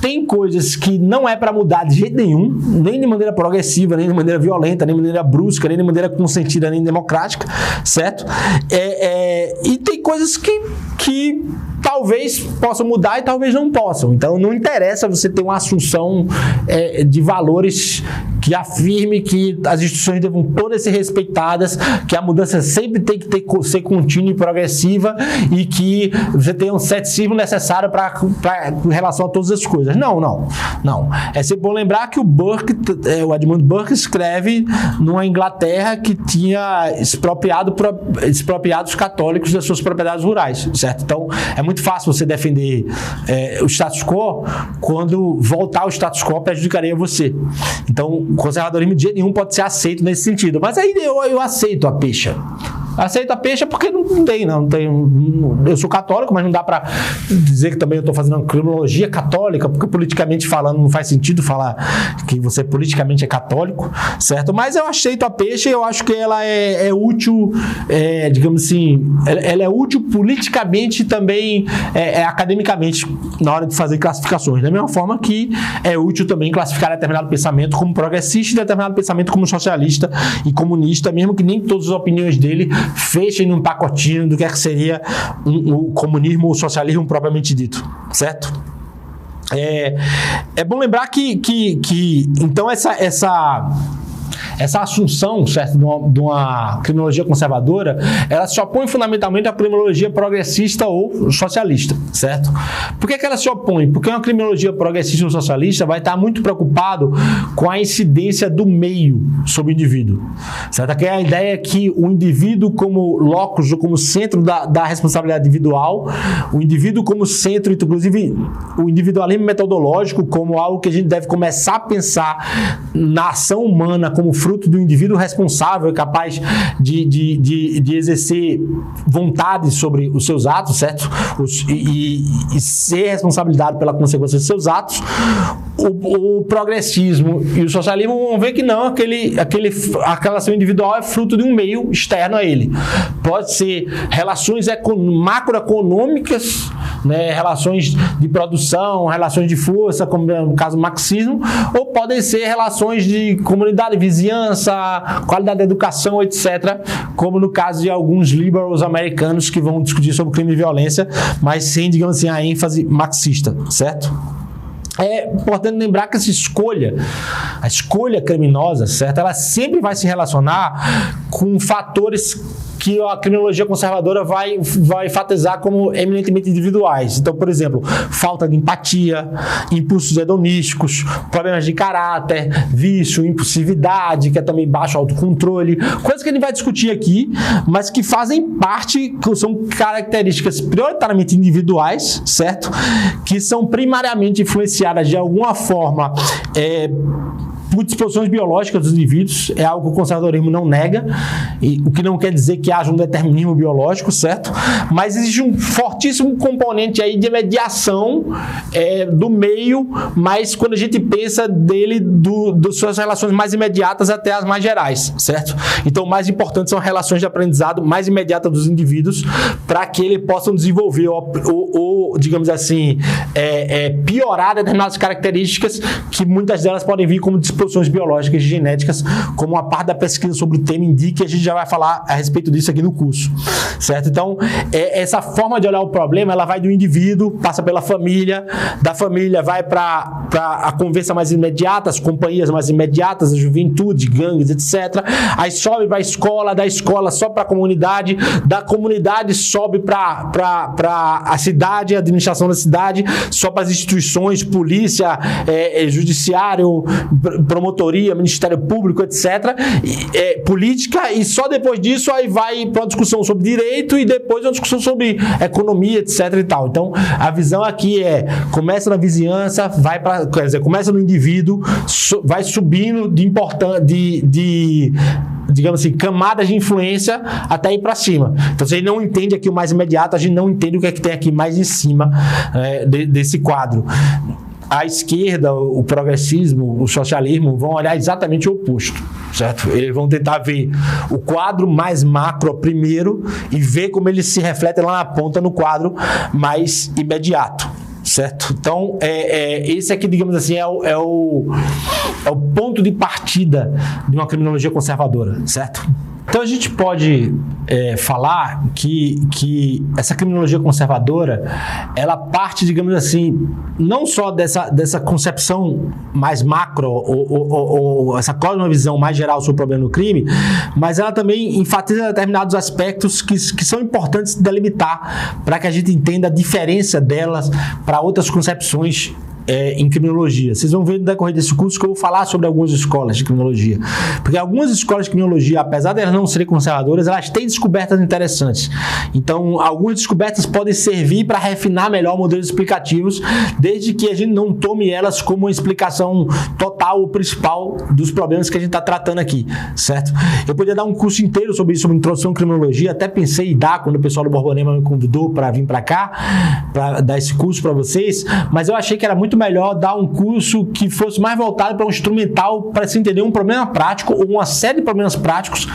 Tem coisas que não é para mudar de jeito nenhum, nem de maneira progressiva, nem de maneira violenta, nem de maneira brusca, nem de maneira consentida, nem democrática, certo? E tem coisas que talvez possam mudar e talvez não possam. Então, não interessa você ter uma assunção de valores que afirme que as instituições devam todas ser respeitadas, que a mudança sempre tem que ser contínua e progressiva e que você tenha um ceticismo necessário em relação a todas as coisas. Não. É sempre bom lembrar que o Edmund Burke escreve numa Inglaterra que tinha expropriado os católicos das suas propriedades rurais, certo? Então, é muito fácil você defender o status quo quando voltar ao status quo prejudicaria você. Então, o conservadorismo de jeito nenhum pode ser aceito nesse sentido. Mas aí eu aceito a pecha. Aceito a pecha porque não tem. Eu sou católico, mas não dá para dizer que também eu estou fazendo uma criminologia católica, porque politicamente falando não faz sentido falar que você politicamente é católico, certo? Mas eu aceito a pecha e eu acho que ela é útil, digamos assim, ela é útil politicamente e também academicamente na hora de fazer classificações. Da mesma forma que é útil também classificar determinado pensamento como progressista e determinado pensamento como socialista e comunista, mesmo que nem todas as opiniões dele fechem num pacotinho do que seria o comunismo ou o socialismo propriamente dito, certo? É bom lembrar que então essa assunção, certo, de uma criminologia conservadora, ela se opõe fundamentalmente à criminologia progressista ou socialista, certo? Por que ela se opõe? Porque uma criminologia progressista ou socialista vai estar muito preocupado com a incidência do meio sobre o indivíduo, certo? Aqui é a ideia que o indivíduo como locus ou como centro da responsabilidade individual, o indivíduo como centro, inclusive o individualismo metodológico como algo que a gente deve começar a pensar na ação humana como fruto do indivíduo responsável, capaz de exercer vontade sobre os seus atos, certo? E ser responsabilidade pela consequência dos seus atos. O progressismo e o socialismo vão ver que não, aquela ação individual é fruto de um meio externo a ele. Pode ser relações macroeconômicas, né, relações de produção, relações de força, como no caso do marxismo, ou podem ser relações de comunidade, vizinhança, qualidade da educação, etc., como no caso de alguns liberals americanos que vão discutir sobre crime e violência, mas sem, digamos assim, a ênfase marxista, certo? É importante lembrar que a escolha criminosa, certo? Ela sempre vai se relacionar com fatores que a criminologia conservadora vai enfatizar como eminentemente individuais. Então, por exemplo, falta de empatia, impulsos hedonísticos, problemas de caráter, vício, impulsividade, que é também baixo autocontrole, coisas que a gente vai discutir aqui, mas que fazem parte, que são características prioritariamente individuais, certo? Que são primariamente influenciadas de alguma forma por disposições biológicas dos indivíduos, é algo que o conservadorismo não nega, o que não quer dizer que haja um determinismo biológico, certo? Mas existe um fortíssimo componente aí de mediação do meio, mas quando a gente pensa das suas relações mais imediatas até as mais gerais, certo? Então, o mais importante são relações de aprendizado mais imediatas dos indivíduos para que eles possam desenvolver ou digamos assim, piorar determinadas características que muitas delas podem vir como disposições biológicas e genéticas, como uma parte da pesquisa sobre o tema indica, e a gente já vai falar a respeito disso aqui no curso, certo? Então, essa forma de olhar o problema, ela vai do indivíduo, passa pela família, da família vai para a conversa mais imediata, as companhias mais imediatas, a juventude, gangues, etc. Aí sobe para a escola, da escola sobe para a comunidade, da comunidade sobe para a cidade, a administração da cidade, sobe para as instituições, polícia, judiciário, promotoria, Ministério Público, etc., política, e só depois disso aí vai para uma discussão sobre direito e depois uma discussão sobre economia, etc. e tal. Então, a visão aqui começa na vizinhança, começa no indivíduo, vai subindo digamos assim, camadas de influência até ir para cima. Então, se a gente não entende aqui o mais imediato, a gente não entende o que é que tem aqui mais em cima desse quadro. A esquerda, o progressismo, o socialismo vão olhar exatamente o oposto, certo? Eles vão tentar ver o quadro mais macro primeiro e ver como ele se reflete lá na ponta no quadro mais imediato, certo? Então, esse aqui, digamos assim, é o ponto de partida de uma criminologia conservadora, certo? Então, a gente pode falar que essa criminologia conservadora, ela parte, digamos assim, não só dessa concepção mais macro ou essa cosmovisão mais geral sobre o problema do crime, mas ela também enfatiza determinados aspectos que são importantes de delimitar para que a gente entenda a diferença delas para outras concepções em criminologia. Vocês vão ver no decorrer desse curso que eu vou falar sobre algumas escolas de criminologia. Porque algumas escolas de criminologia, apesar de elas não serem conservadoras, elas têm descobertas interessantes. Então, algumas descobertas podem servir para refinar melhor modelos explicativos, desde que a gente não tome elas como uma explicação total ou principal dos problemas que a gente está tratando aqui, certo? Eu poderia dar um curso inteiro sobre isso, sobre introdução à criminologia, até pensei em dar quando o pessoal do Borborema me convidou para vir para cá, para dar esse curso para vocês, mas eu achei que era muito melhor dar um curso que fosse mais voltado para um instrumental, para se entender um problema prático ou uma série de problemas práticos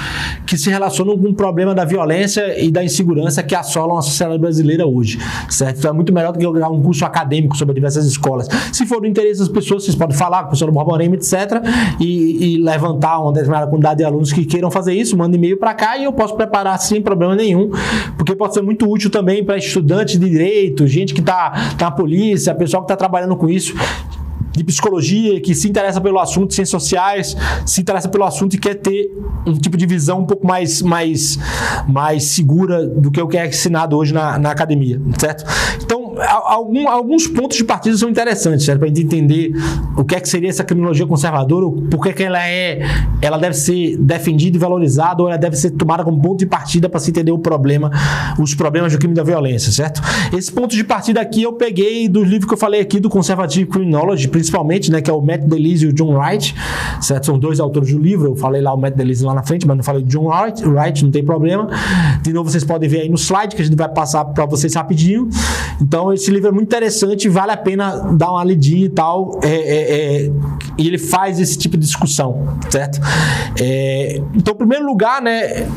que se relacionam com o problema da violência e da insegurança que assolam a sociedade brasileira hoje, certo? Então é muito melhor do que eu dar um curso acadêmico sobre diversas escolas. Se for do interesse das pessoas, vocês podem falar com o professor do Borborema, etc., e levantar uma determinada quantidade de alunos que queiram fazer isso, manda e-mail para cá e eu posso preparar sem problema nenhum, porque pode ser muito útil também para estudantes de direito, gente que está na polícia, pessoal que está trabalhando com isso, de psicologia, que se interessa pelo assunto, ciências sociais, se interessa pelo assunto e quer ter um tipo de visão um pouco mais segura do que o que é ensinado hoje na academia, certo? Então, alguns pontos de partida são interessantes, certo? Para a gente entender o que é que seria essa criminologia conservadora, por que ela deve ser defendida e valorizada, ou ela deve ser tomada como ponto de partida para se entender os problemas do crime e da violência, certo? Esses pontos de partida aqui eu peguei dos livros que eu falei aqui do Conservative Criminology, principalmente, né, que é o Matt Delise e o John Wright, certo? São dois autores do livro, eu falei lá o Matt Delise lá na frente, mas não falei do John Wright, não tem problema. De novo, vocês podem ver aí no slide, que a gente vai passar para vocês rapidinho. Então, esse livro é muito interessante, vale a pena dar uma lidinha e tal, e ele faz esse tipo de discussão, certo? Então, em primeiro lugar, né,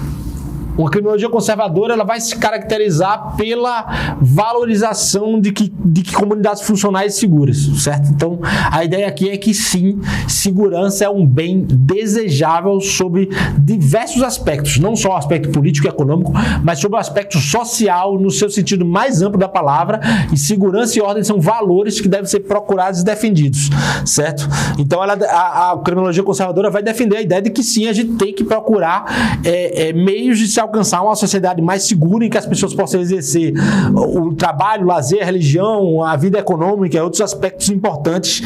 uma criminologia conservadora, ela vai se caracterizar pela valorização de que comunidades funcionais seguras, certo? Então, a ideia aqui é que sim, segurança é um bem desejável sobre diversos aspectos, não só o aspecto político e econômico, mas sobre o aspecto social no seu sentido mais amplo da palavra, e segurança e ordem são valores que devem ser procurados e defendidos, certo? Então, a criminologia conservadora vai defender a ideia de que sim, a gente tem que procurar meios de se alcançar uma sociedade mais segura em que as pessoas possam exercer o trabalho, o lazer, a religião, a vida econômica e outros aspectos importantes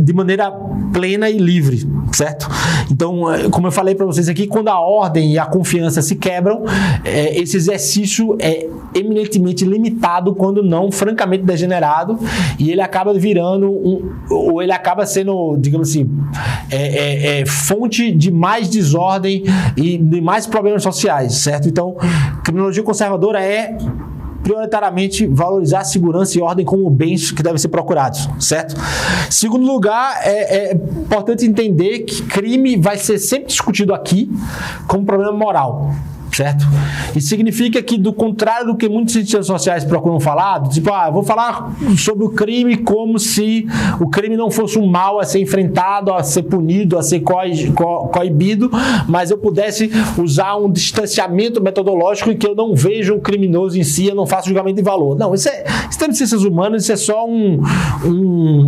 de maneira plena e livre, certo? Então, como eu falei para vocês aqui, quando a ordem e a confiança se quebram, esse exercício é eminentemente limitado, quando não francamente degenerado, e ele acaba virando ou ele acaba sendo, digamos assim, fonte de mais desordem e de mais problemas sociais, certo? Então, criminologia conservadora é prioritariamente valorizar segurança e ordem como bens que devem ser procurados, certo? Segundo lugar, é importante entender que crime vai ser sempre discutido aqui como problema moral, certo? Isso significa que, do contrário do que muitos cientistas sociais procuram falar, tipo, vou falar sobre o crime como se o crime não fosse um mal a ser enfrentado, a ser punido, a ser coibido, mas eu pudesse usar um distanciamento metodológico em que eu não vejo o criminoso em si, eu não faço julgamento de valor. Não, isso é de ciências humanas, isso é só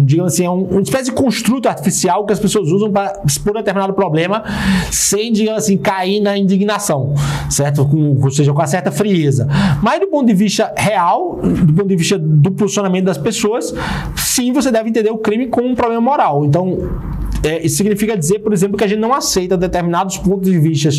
digamos assim, uma espécie de construto artificial que as pessoas usam para expor um determinado problema sem, digamos assim, cair na indignação, certo? Ou seja, com uma certa frieza. Mas do ponto de vista real, do ponto de vista do posicionamento das pessoas, sim, você deve entender o crime como um problema moral. Então, isso significa dizer, por exemplo, que a gente não aceita determinados pontos de vista,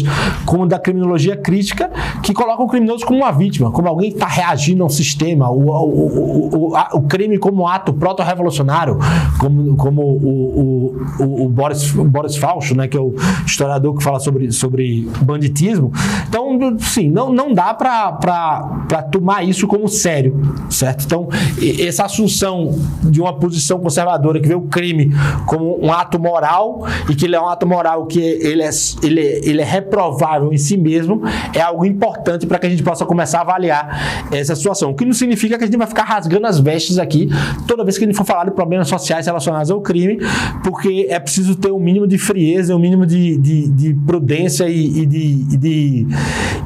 como da criminologia crítica, que colocam o criminoso como uma vítima, como alguém que está reagindo ao sistema, o crime como ato proto-revolucionário, como o Boris Fausto, né, que é o historiador que fala sobre banditismo. Então, sim, não dá para tomar isso como sério, certo? Então, essa assunção de uma posição conservadora que vê o crime como um ato moral, e que ele é um ato moral que ele é reprovável em si mesmo, é algo importante para que a gente possa começar a avaliar essa situação. O que não significa que a gente vai ficar rasgando as vestes aqui toda vez que a gente for falar de problemas sociais relacionados ao crime, porque é preciso ter um mínimo de frieza, um mínimo de prudência e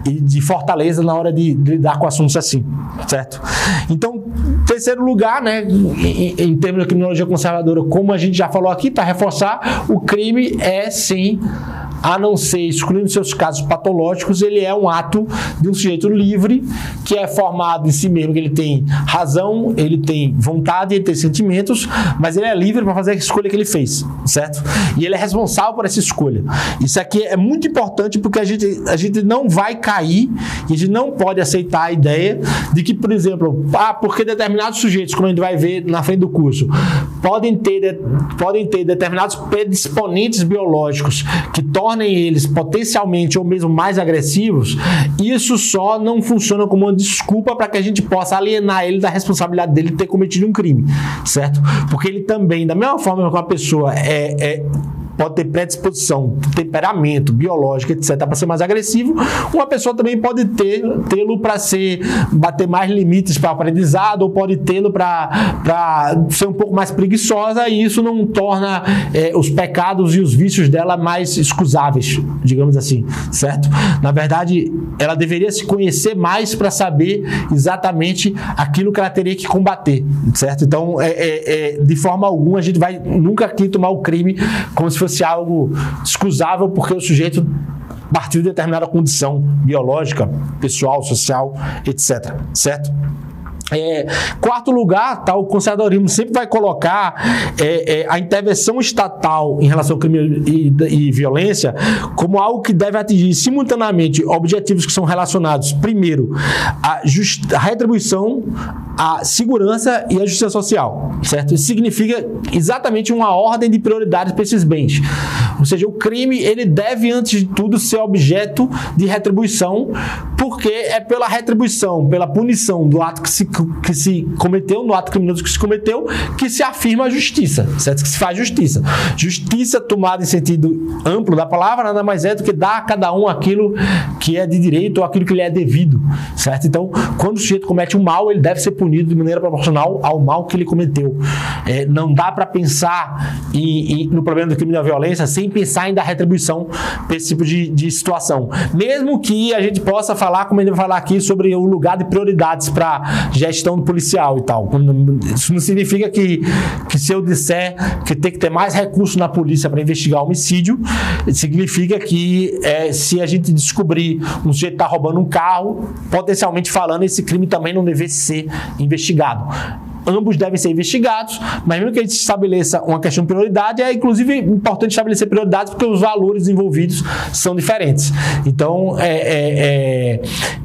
de fortaleza na hora de lidar com assuntos assim, certo? Então, terceiro lugar, né, em termos de criminologia conservadora, como a gente já falou aqui, para reforçar, o crime é, sim, a não ser excluindo seus casos patológicos, ele é um ato de um sujeito livre, que é formado em si mesmo, que ele tem razão, ele tem vontade, ele tem sentimentos, mas ele é livre para fazer a escolha que ele fez, certo? E ele é responsável por essa escolha. Isso aqui é muito importante, porque a gente não vai cair, e a gente não pode aceitar a ideia de que, por exemplo, porque determinados sujeitos, como a gente vai ver na frente do curso, podem ter determinados predisponentes biológicos que tornem eles potencialmente ou mesmo mais agressivos, isso só não funciona como uma desculpa para que a gente possa alienar ele da responsabilidade dele de ter cometido um crime, certo? Porque ele também, da mesma forma que uma pessoa pode ter predisposição, temperamento, biológico, etc., para ser mais agressivo, uma pessoa também pode tê-lo para bater mais limites para o aprendizado, ou pode tê-lo para ser um pouco mais preguiçosa, e isso não torna os pecados e os vícios dela mais excusáveis, digamos assim, certo? Na verdade, ela deveria se conhecer mais para saber exatamente aquilo que ela teria que combater, certo? Então, de forma alguma, a gente vai nunca aqui tomar o crime como se fosse algo excusável, porque o sujeito partiu de determinada condição biológica, pessoal, social, etc. Certo? Quarto lugar, tá, o conservadorismo sempre vai colocar a intervenção estatal em relação ao crime e violência como algo que deve atingir simultaneamente objetivos que são relacionados, primeiro, à retribuição, à segurança e à justiça social, certo? Isso significa exatamente uma ordem de prioridades para esses bens. Ou seja, o crime, ele deve, antes de tudo, ser objeto de retribuição, porque é pela retribuição, pela punição do ato que se cometeu, no ato criminoso que se cometeu, que se afirma a justiça, certo? Que se faz justiça. Justiça, tomada em sentido amplo da palavra, nada mais é do que dar a cada um aquilo que é de direito ou aquilo que lhe é devido, certo? Então, quando o sujeito comete um mal, ele deve ser punido de maneira proporcional ao mal que ele cometeu. Não dá para pensar no problema do crime da violência sem pensar em dar retribuição para esse tipo de situação. Mesmo que a gente possa falar, como a gente vai falar aqui, sobre o lugar de prioridades para gestão do policial e tal. Isso não significa que se eu disser que tem que ter mais recurso na polícia para investigar homicídio, significa que se a gente descobrir um sujeito que está roubando um carro, potencialmente falando, esse crime também não deve ser investigado. Ambos devem ser investigados, mas mesmo que a gente estabeleça uma questão de prioridade, é inclusive importante estabelecer prioridades porque os valores envolvidos são diferentes. Então,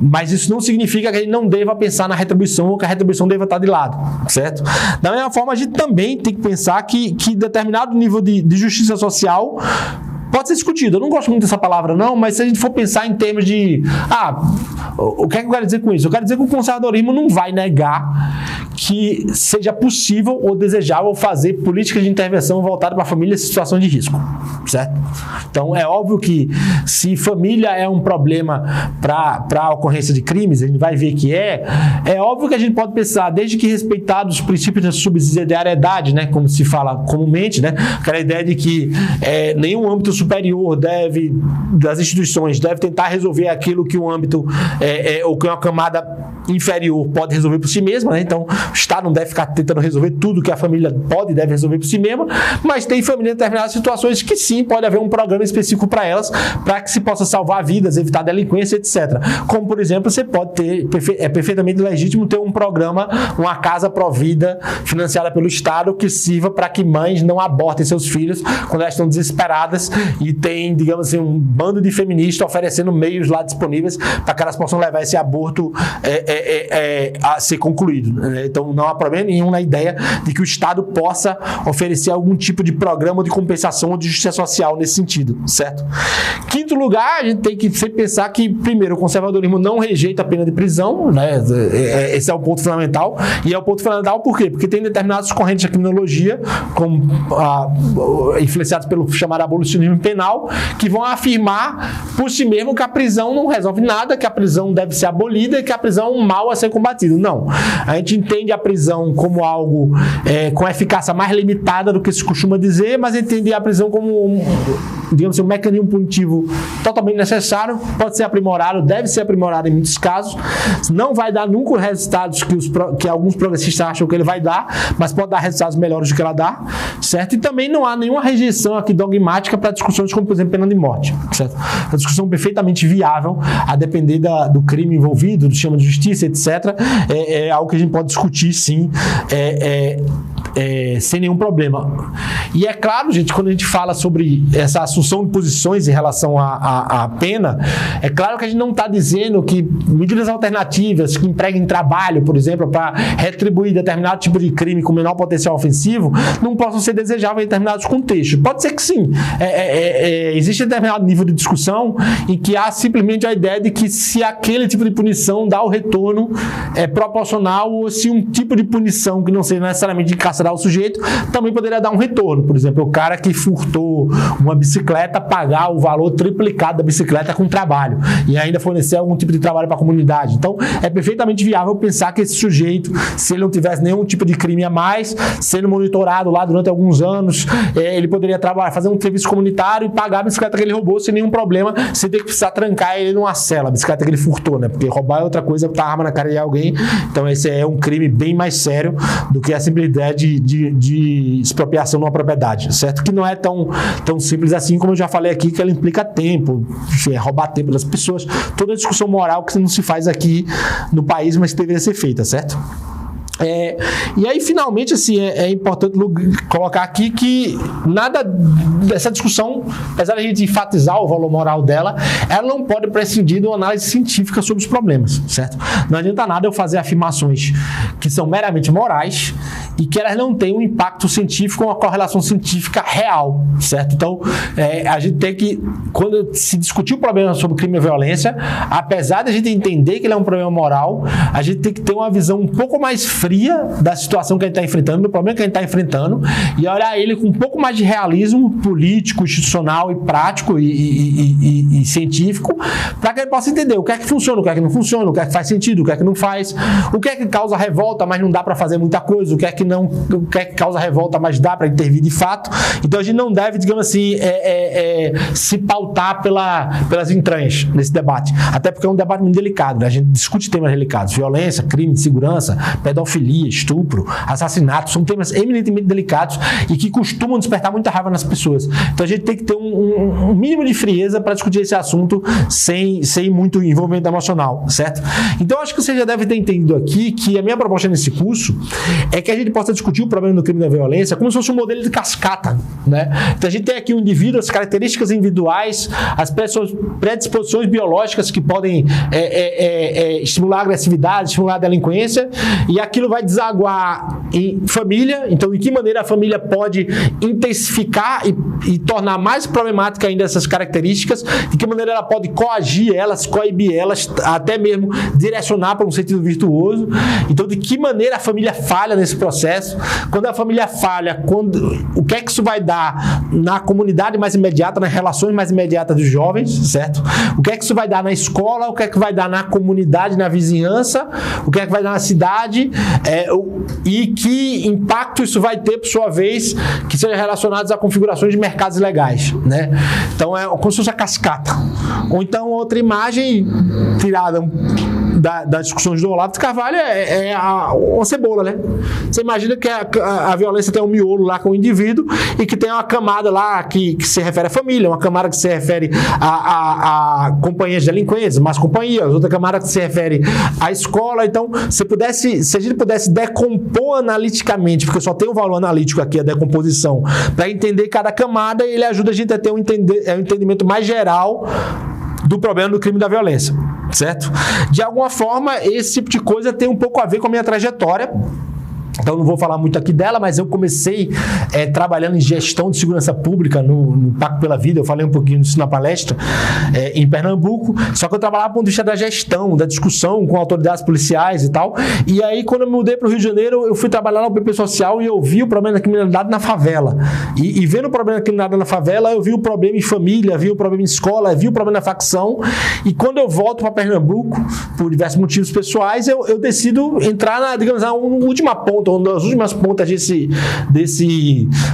mas isso não significa que a gente não deva pensar na retribuição ou que a retribuição deva estar de lado, certo? Da mesma forma, a gente também tem que pensar que determinado nível de justiça social pode ser discutido. Eu não gosto muito dessa palavra, não, mas se a gente for pensar em termos de... o que é que eu quero dizer com isso? Eu quero dizer que o conservadorismo não vai negar que seja possível ou desejável fazer políticas de intervenção voltadas para famílias em situação de risco, certo? Então, é óbvio que se família é um problema para a ocorrência de crimes, a gente vai ver que é óbvio que a gente pode pensar, desde que respeitados os princípios da subsidiariedade, né, como se fala comumente, né, aquela ideia de que nenhum âmbito superior das instituições deve tentar resolver aquilo que um âmbito ou que uma camada inferior pode resolver por si mesma, né? Então, o Estado não deve ficar tentando resolver tudo que a família pode e deve resolver por si mesma, mas tem famílias em determinadas situações que sim, pode haver um programa específico para elas, para que se possa salvar vidas, evitar delinquência, etc. Como, por exemplo, você pode ter, é perfeitamente legítimo ter um programa, uma casa provida, financiada pelo Estado, que sirva para que mães não abortem seus filhos quando elas estão desesperadas e tem, digamos assim, um bando de feministas oferecendo meios lá disponíveis para que elas possam levar esse aborto a ser concluído, né? Então não há problema nenhum na ideia de que o Estado possa oferecer algum tipo de programa de compensação ou de justiça social nesse sentido, certo? Quinto lugar, a gente tem que sempre pensar que, primeiro, o conservadorismo não rejeita a pena de prisão, né? Esse é o ponto fundamental. E é o ponto fundamental por quê? Porque tem determinadas correntes da criminologia, como influenciadas pelo chamado abolicionismo penal, que vão afirmar por si mesmo que a prisão não resolve nada, que a prisão deve ser abolida e que a prisão é um mal a ser combatido. Não. A gente entende a prisão como algo com eficácia mais limitada do que se costuma dizer, mas entende a prisão como digamos assim, um mecanismo punitivo totalmente necessário, pode ser aprimorado, deve ser aprimorado em muitos casos, não vai dar nunca os resultados que alguns progressistas acham que ele vai dar, mas pode dar resultados melhores do que ela dá, certo? E também não há nenhuma rejeição aqui dogmática para discussões como, por exemplo, pena de morte, certo? É uma discussão perfeitamente viável, a depender do crime envolvido, do sistema de justiça, etc. É algo que a gente pode discutir, sim, sem nenhum problema. E é claro, gente, quando a gente fala sobre essa assunção de posições em relação à pena, é claro que a gente não está dizendo que medidas alternativas que empreguem trabalho, por exemplo, para retribuir determinado tipo de crime com menor potencial ofensivo, não possam ser desejáveis em determinados contextos. Pode ser que sim. Existe determinado nível de discussão em que há simplesmente a ideia de que se aquele tipo de punição dá o retorno proporcional, ou se um tipo de punição que não seja necessariamente de encarcerar o sujeito também poderia dar um retorno. Por exemplo, o cara que furtou uma bicicleta pagar o valor triplicado da bicicleta com trabalho e ainda fornecer algum tipo de trabalho para a comunidade. Então, é perfeitamente viável pensar que esse sujeito, se ele não tivesse nenhum tipo de crime a mais, sendo monitorado lá durante alguns anos, ele poderia trabalhar, fazer um serviço comunitário e pagar a bicicleta que ele roubou sem nenhum problema, sem ter que precisar trancar ele numa cela, a bicicleta que ele furtou, né? Porque roubar é outra coisa, botar arma na cara de alguém. Então, esse é um crime bem mais sério do que a simples ideia de expropriação de uma propriedade, certo? Que não é tão simples assim, como eu já falei aqui, que ela implica tempo, roubar tempo das pessoas, toda a discussão moral que não se faz aqui no país, mas que deveria ser feita, certo? E aí, finalmente, assim, é importante colocar aqui que nada dessa discussão, apesar de a gente enfatizar o valor moral dela, ela não pode prescindir de uma análise científica sobre os problemas, certo? Não adianta nada eu fazer afirmações que são meramente morais e que elas não têm um impacto científico ou uma correlação científica real, certo? Então, a gente tem que, quando se discutir o problema sobre crime e violência, apesar de a gente entender que ele é um problema moral, a gente tem que ter uma visão um pouco mais fria da situação que a gente está enfrentando, do problema que a gente está enfrentando, e olhar ele com um pouco mais de realismo político, institucional e prático e científico, para que ele possa entender o que é que funciona, o que é que não funciona, o que é que faz sentido, o que é que não faz, o que é que causa revolta, mas não dá para fazer muita coisa, o que é que causa revolta, mas dá para intervir de fato. Então a gente não deve, digamos assim, se pautar pelas entranhas nesse debate, até porque é um debate muito delicado, né? A gente discute temas delicados, violência, crime de segurança, pedofilia, estupro, assassinato, são temas eminentemente delicados e que costumam despertar muita raiva nas pessoas. Então a gente tem que ter um mínimo de frieza para discutir esse assunto sem muito envolvimento emocional, certo? Então acho que você já deve ter entendido aqui que a minha proposta nesse curso é que a gente possa discutir o problema do crime e da violência como se fosse um modelo de cascata, né? Então a gente tem aqui o indivíduo, as características individuais, as predisposições biológicas que podem estimular a agressividade, estimular a delinquência, e aquilo vai desaguar em família. Então, de que maneira a família pode intensificar e tornar mais problemática ainda essas características, de que maneira ela pode coagir elas, coibir elas, até mesmo direcionar para um sentido virtuoso. Então, de que maneira a família falha nesse processo, quando a família falha, o que é que isso vai dar na comunidade mais imediata, nas relações mais imediatas dos jovens, certo? O que é que isso vai dar na escola, o que é que vai dar na comunidade, na vizinhança, o que é que vai dar na cidade, e que impacto isso vai ter, por sua vez, que sejam relacionados a configurações de mercados legais, né? Então é como se fosse a cascata. Ou então outra imagem tirada das discussões do Olavo de Carvalho uma cebola, né? Você imagina que a violência tem um miolo lá com o indivíduo e que tem uma camada lá que se refere à família, uma camada que se refere a companhias delinquentes, más companhias, outra camada que se refere à escola. Então, se a gente pudesse decompor analiticamente, porque só tem um valor analítico aqui, a decomposição, para entender cada camada, ele ajuda a gente a ter um entendimento mais geral do problema do crime e da violência, certo? De alguma forma, esse tipo de coisa tem um pouco a ver com a minha trajetória. Então, não vou falar muito aqui dela, mas eu comecei trabalhando em gestão de segurança pública no Pacto pela Vida. Eu falei um pouquinho disso na palestra, em Pernambuco. Só que eu trabalhava do ponto de vista da gestão, da discussão com autoridades policiais e tal. E aí, quando eu me mudei para o Rio de Janeiro, eu fui trabalhar no PP Social e eu vi o problema da criminalidade na favela. E vendo o problema da criminalidade na favela, eu vi o problema em família, vi o problema em escola, vi o problema na facção. E quando eu volto para Pernambuco, por diversos motivos pessoais, eu decido entrar na última ponta, uma das últimas pontas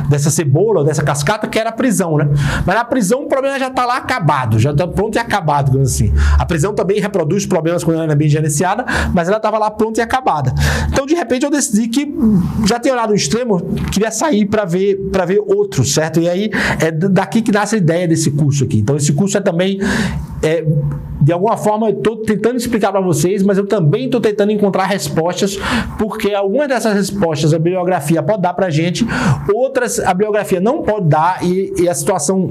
dessa cebola, dessa cascata, que era a prisão, né? Mas na prisão o problema já está lá acabado, já está pronto e acabado, digamos assim. A prisão também reproduz problemas quando ela é bem gerenciada, mas ela estava lá pronta e acabada. Então, de repente, eu decidi que já tinha olhado o extremo, queria sair para ver outros, certo? E aí é daqui que nasce a ideia desse curso aqui. Então, esse curso é também... de alguma forma, eu estou tentando explicar para vocês, mas eu também estou tentando encontrar respostas, porque algumas dessas respostas a bibliografia pode dar para a gente, outras a bibliografia não pode dar, e a situação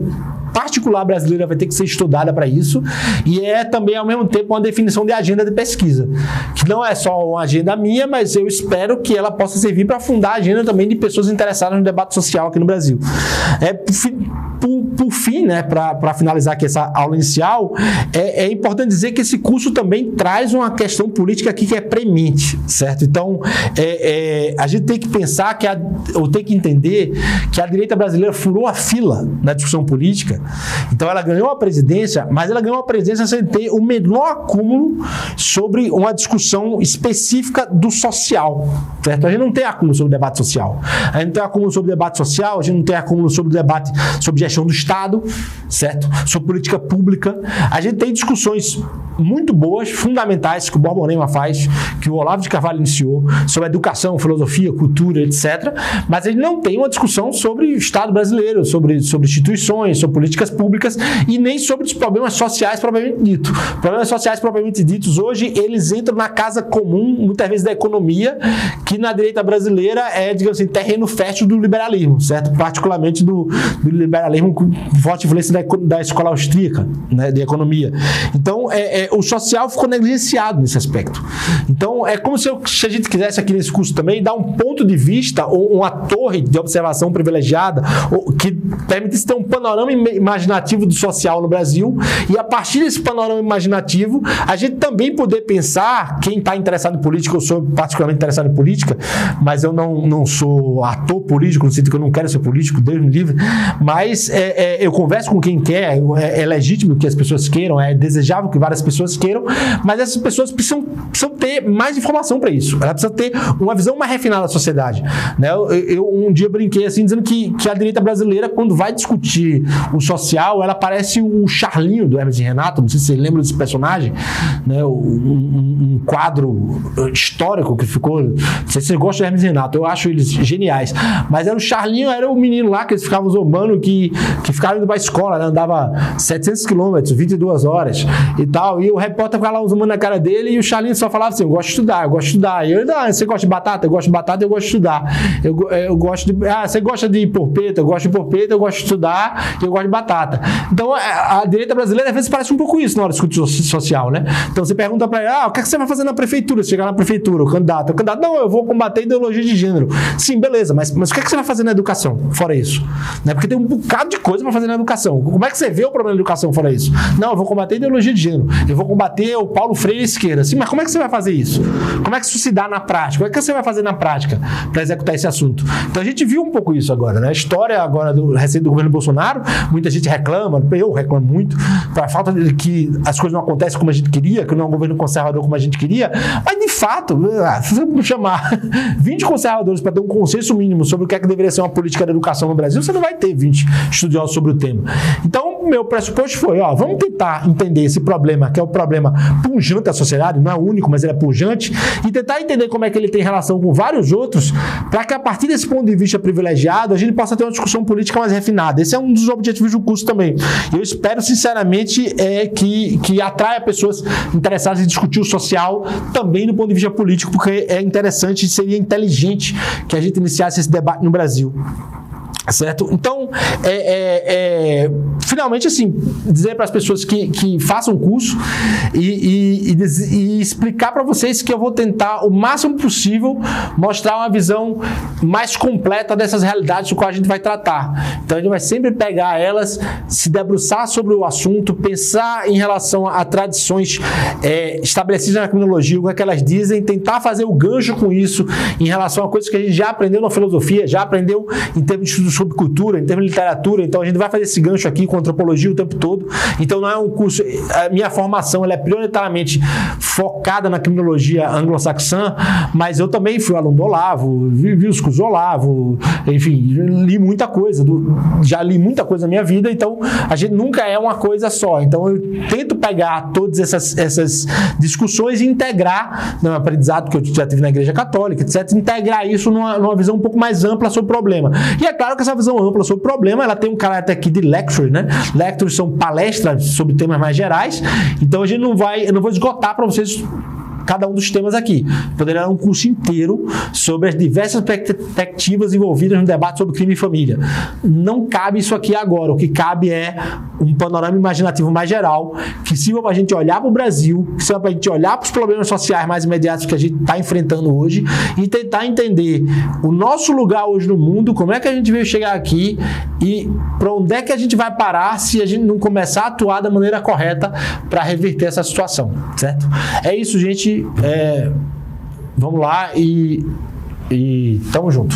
particular brasileira vai ter que ser estudada para isso, e é também, ao mesmo tempo, uma definição de agenda de pesquisa, que não é só uma agenda minha, mas eu espero que ela possa servir para fundar a agenda também de pessoas interessadas no debate social aqui no Brasil. Por fim, né, para finalizar aqui essa aula inicial, é importante dizer que esse curso também traz uma questão política aqui que é premente, certo? Então, a gente tem que pensar, ou tem que entender que a direita brasileira furou a fila na discussão política. Então, ela ganhou a presidência, mas ela ganhou a presidência sem ter o menor acúmulo sobre uma discussão específica do social, certo? A gente não tem acúmulo sobre o debate social. A gente não tem acúmulo sobre o debate social, a gente não tem acúmulo sobre o debate sobre gestão do Estado, certo? Sobre política pública. A gente tem discussões muito boas, fundamentais, que o Borba Moreira faz, que o Olavo de Carvalho iniciou, sobre educação, filosofia, cultura, etc. Mas ele não tem uma discussão sobre o Estado brasileiro, sobre instituições, sobre políticas públicas e nem sobre os problemas sociais propriamente ditos. Problemas sociais propriamente ditos, hoje, eles entram na casa comum, muitas vezes da economia, que na direita brasileira é, digamos assim, terreno fértil do liberalismo, certo? Particularmente do liberalismo com forte influência da escola austríaca, né, de economia. Então, o social ficou negligenciado nesse aspecto. Então, é como se a gente quisesse aqui nesse curso também dar um ponto de vista ou uma torre de observação privilegiada que permitisse ter um panorama imaginativo do social no Brasil e a partir desse panorama imaginativo a gente também poder pensar, quem está interessado em política, eu sou particularmente interessado em política, mas eu não sou ator político, no sentido que eu não quero ser político, Deus me livre, mas eu converso com quem quer, é legítimo que as pessoas queiram, é desejável que várias pessoas queiram, mas essas pessoas precisam ter mais informação para isso, ela precisa ter uma visão mais refinada da sociedade, né? Eu um dia brinquei assim, dizendo que a direita brasileira, quando vai discutir o social, ela parece o Charlinho do Hermes e Renato, não sei se vocês lembram desse personagem, né? Um quadro histórico que ficou, não sei se você gosta do Hermes e Renato, eu acho eles geniais, mas era o Charlinho, era o menino lá que eles ficavam zombando, que ficava indo pra escola, né? Andava 700 quilômetros, 22 horas e tal, e o repórter ficava lá zombando na cara dele e o Charlinho só falava assim, eu gosto de estudar, eu gosto de estudar. E eu, você gosta de batata? Eu gosto de batata, eu gosto de estudar. Eu gosto de... você gosta de porpeta? Eu gosto de porpeta, eu gosto de estudar e eu gosto de batata. Então, a direita brasileira, às vezes, parece um pouco isso na hora de discutir social, né? Então, você pergunta pra ele, o que você vai fazer na prefeitura? Você chegar na prefeitura, o candidato, não, eu vou combater a ideologia de gênero. Sim, beleza, mas o que você vai fazer na educação, fora isso? Né? Porque tem um bocado de coisa pra fazer na educação. Como é que você vê o problema da educação fora isso? Não, eu vou combater a ideologia de gênero. Eu vou combater o Paulo Freire à esquerda. Sim, mas como é que você vai fazer isso? Como é que isso se dá na prática? O que você vai fazer na prática para executar esse assunto? Então a gente viu um pouco isso agora, né? A história agora recente do governo Bolsonaro, muita gente reclama, eu reclamo muito, para a falta de que as coisas não acontecem como a gente queria, que não é um governo conservador como a gente queria, mas de fato, se você chamar 20 conservadores para ter um consenso mínimo sobre o que é que deveria ser uma política de educação no Brasil, você não vai ter 20 estudiosos sobre o tema. Então, meu pressuposto foi, vamos tentar entender esse problema, que é o problema pujante da sociedade, não é o único, mas ele é pujante, e tentar entender como é que ele tem relação com vários outros, para que a partir desse ponto de vista privilegiado, a gente possa ter uma discussão política mais refinada. Esse é um dos objetivos do curso também. Eu espero, sinceramente, que atraia pessoas interessadas em discutir o social também do ponto de vista político, porque é interessante e seria inteligente que a gente iniciasse esse debate no Brasil. Certo? Então, finalmente, assim, dizer para as pessoas que façam o curso e explicar para vocês que eu vou tentar, o máximo possível, mostrar uma visão mais completa dessas realidades do qual a gente vai tratar. Então, a gente vai sempre pegar elas, se debruçar sobre o assunto, pensar em relação a tradições estabelecidas na criminologia, o que elas dizem, tentar fazer o gancho com isso em relação a coisas que a gente já aprendeu na filosofia, já aprendeu em termos de estudos sobre cultura, em termos de literatura. Então a gente vai fazer esse gancho aqui com antropologia o tempo todo. Então não é um curso, a minha formação ela é prioritariamente focada na criminologia anglo-saxã, mas eu também fui aluno do Olavo, vi os cursos do Olavo, enfim, li muita coisa, já li muita coisa na minha vida, então a gente nunca é uma coisa só. Então eu tento pegar todas essas discussões e integrar no aprendizado que eu já tive na Igreja Católica, etc., integrar isso numa visão um pouco mais ampla sobre o problema. E é claro que essa visão ampla sobre o problema, ela tem um caráter aqui de lecture, né? Lectures são palestras sobre temas mais gerais, então eu não vou esgotar para vocês cada um dos temas aqui. Poderia dar um curso inteiro sobre as diversas perspectivas envolvidas no debate sobre crime e família. Não cabe isso aqui agora. O que cabe é um panorama imaginativo mais geral, que sirva para a gente olhar para o Brasil, que sirva para a gente olhar para os problemas sociais mais imediatos que a gente está enfrentando hoje e tentar entender o nosso lugar hoje no mundo, como é que a gente veio chegar aqui e para onde é que a gente vai parar se a gente não começar a atuar da maneira correta para reverter essa situação, certo? É isso, gente. Vamos lá e tamo junto.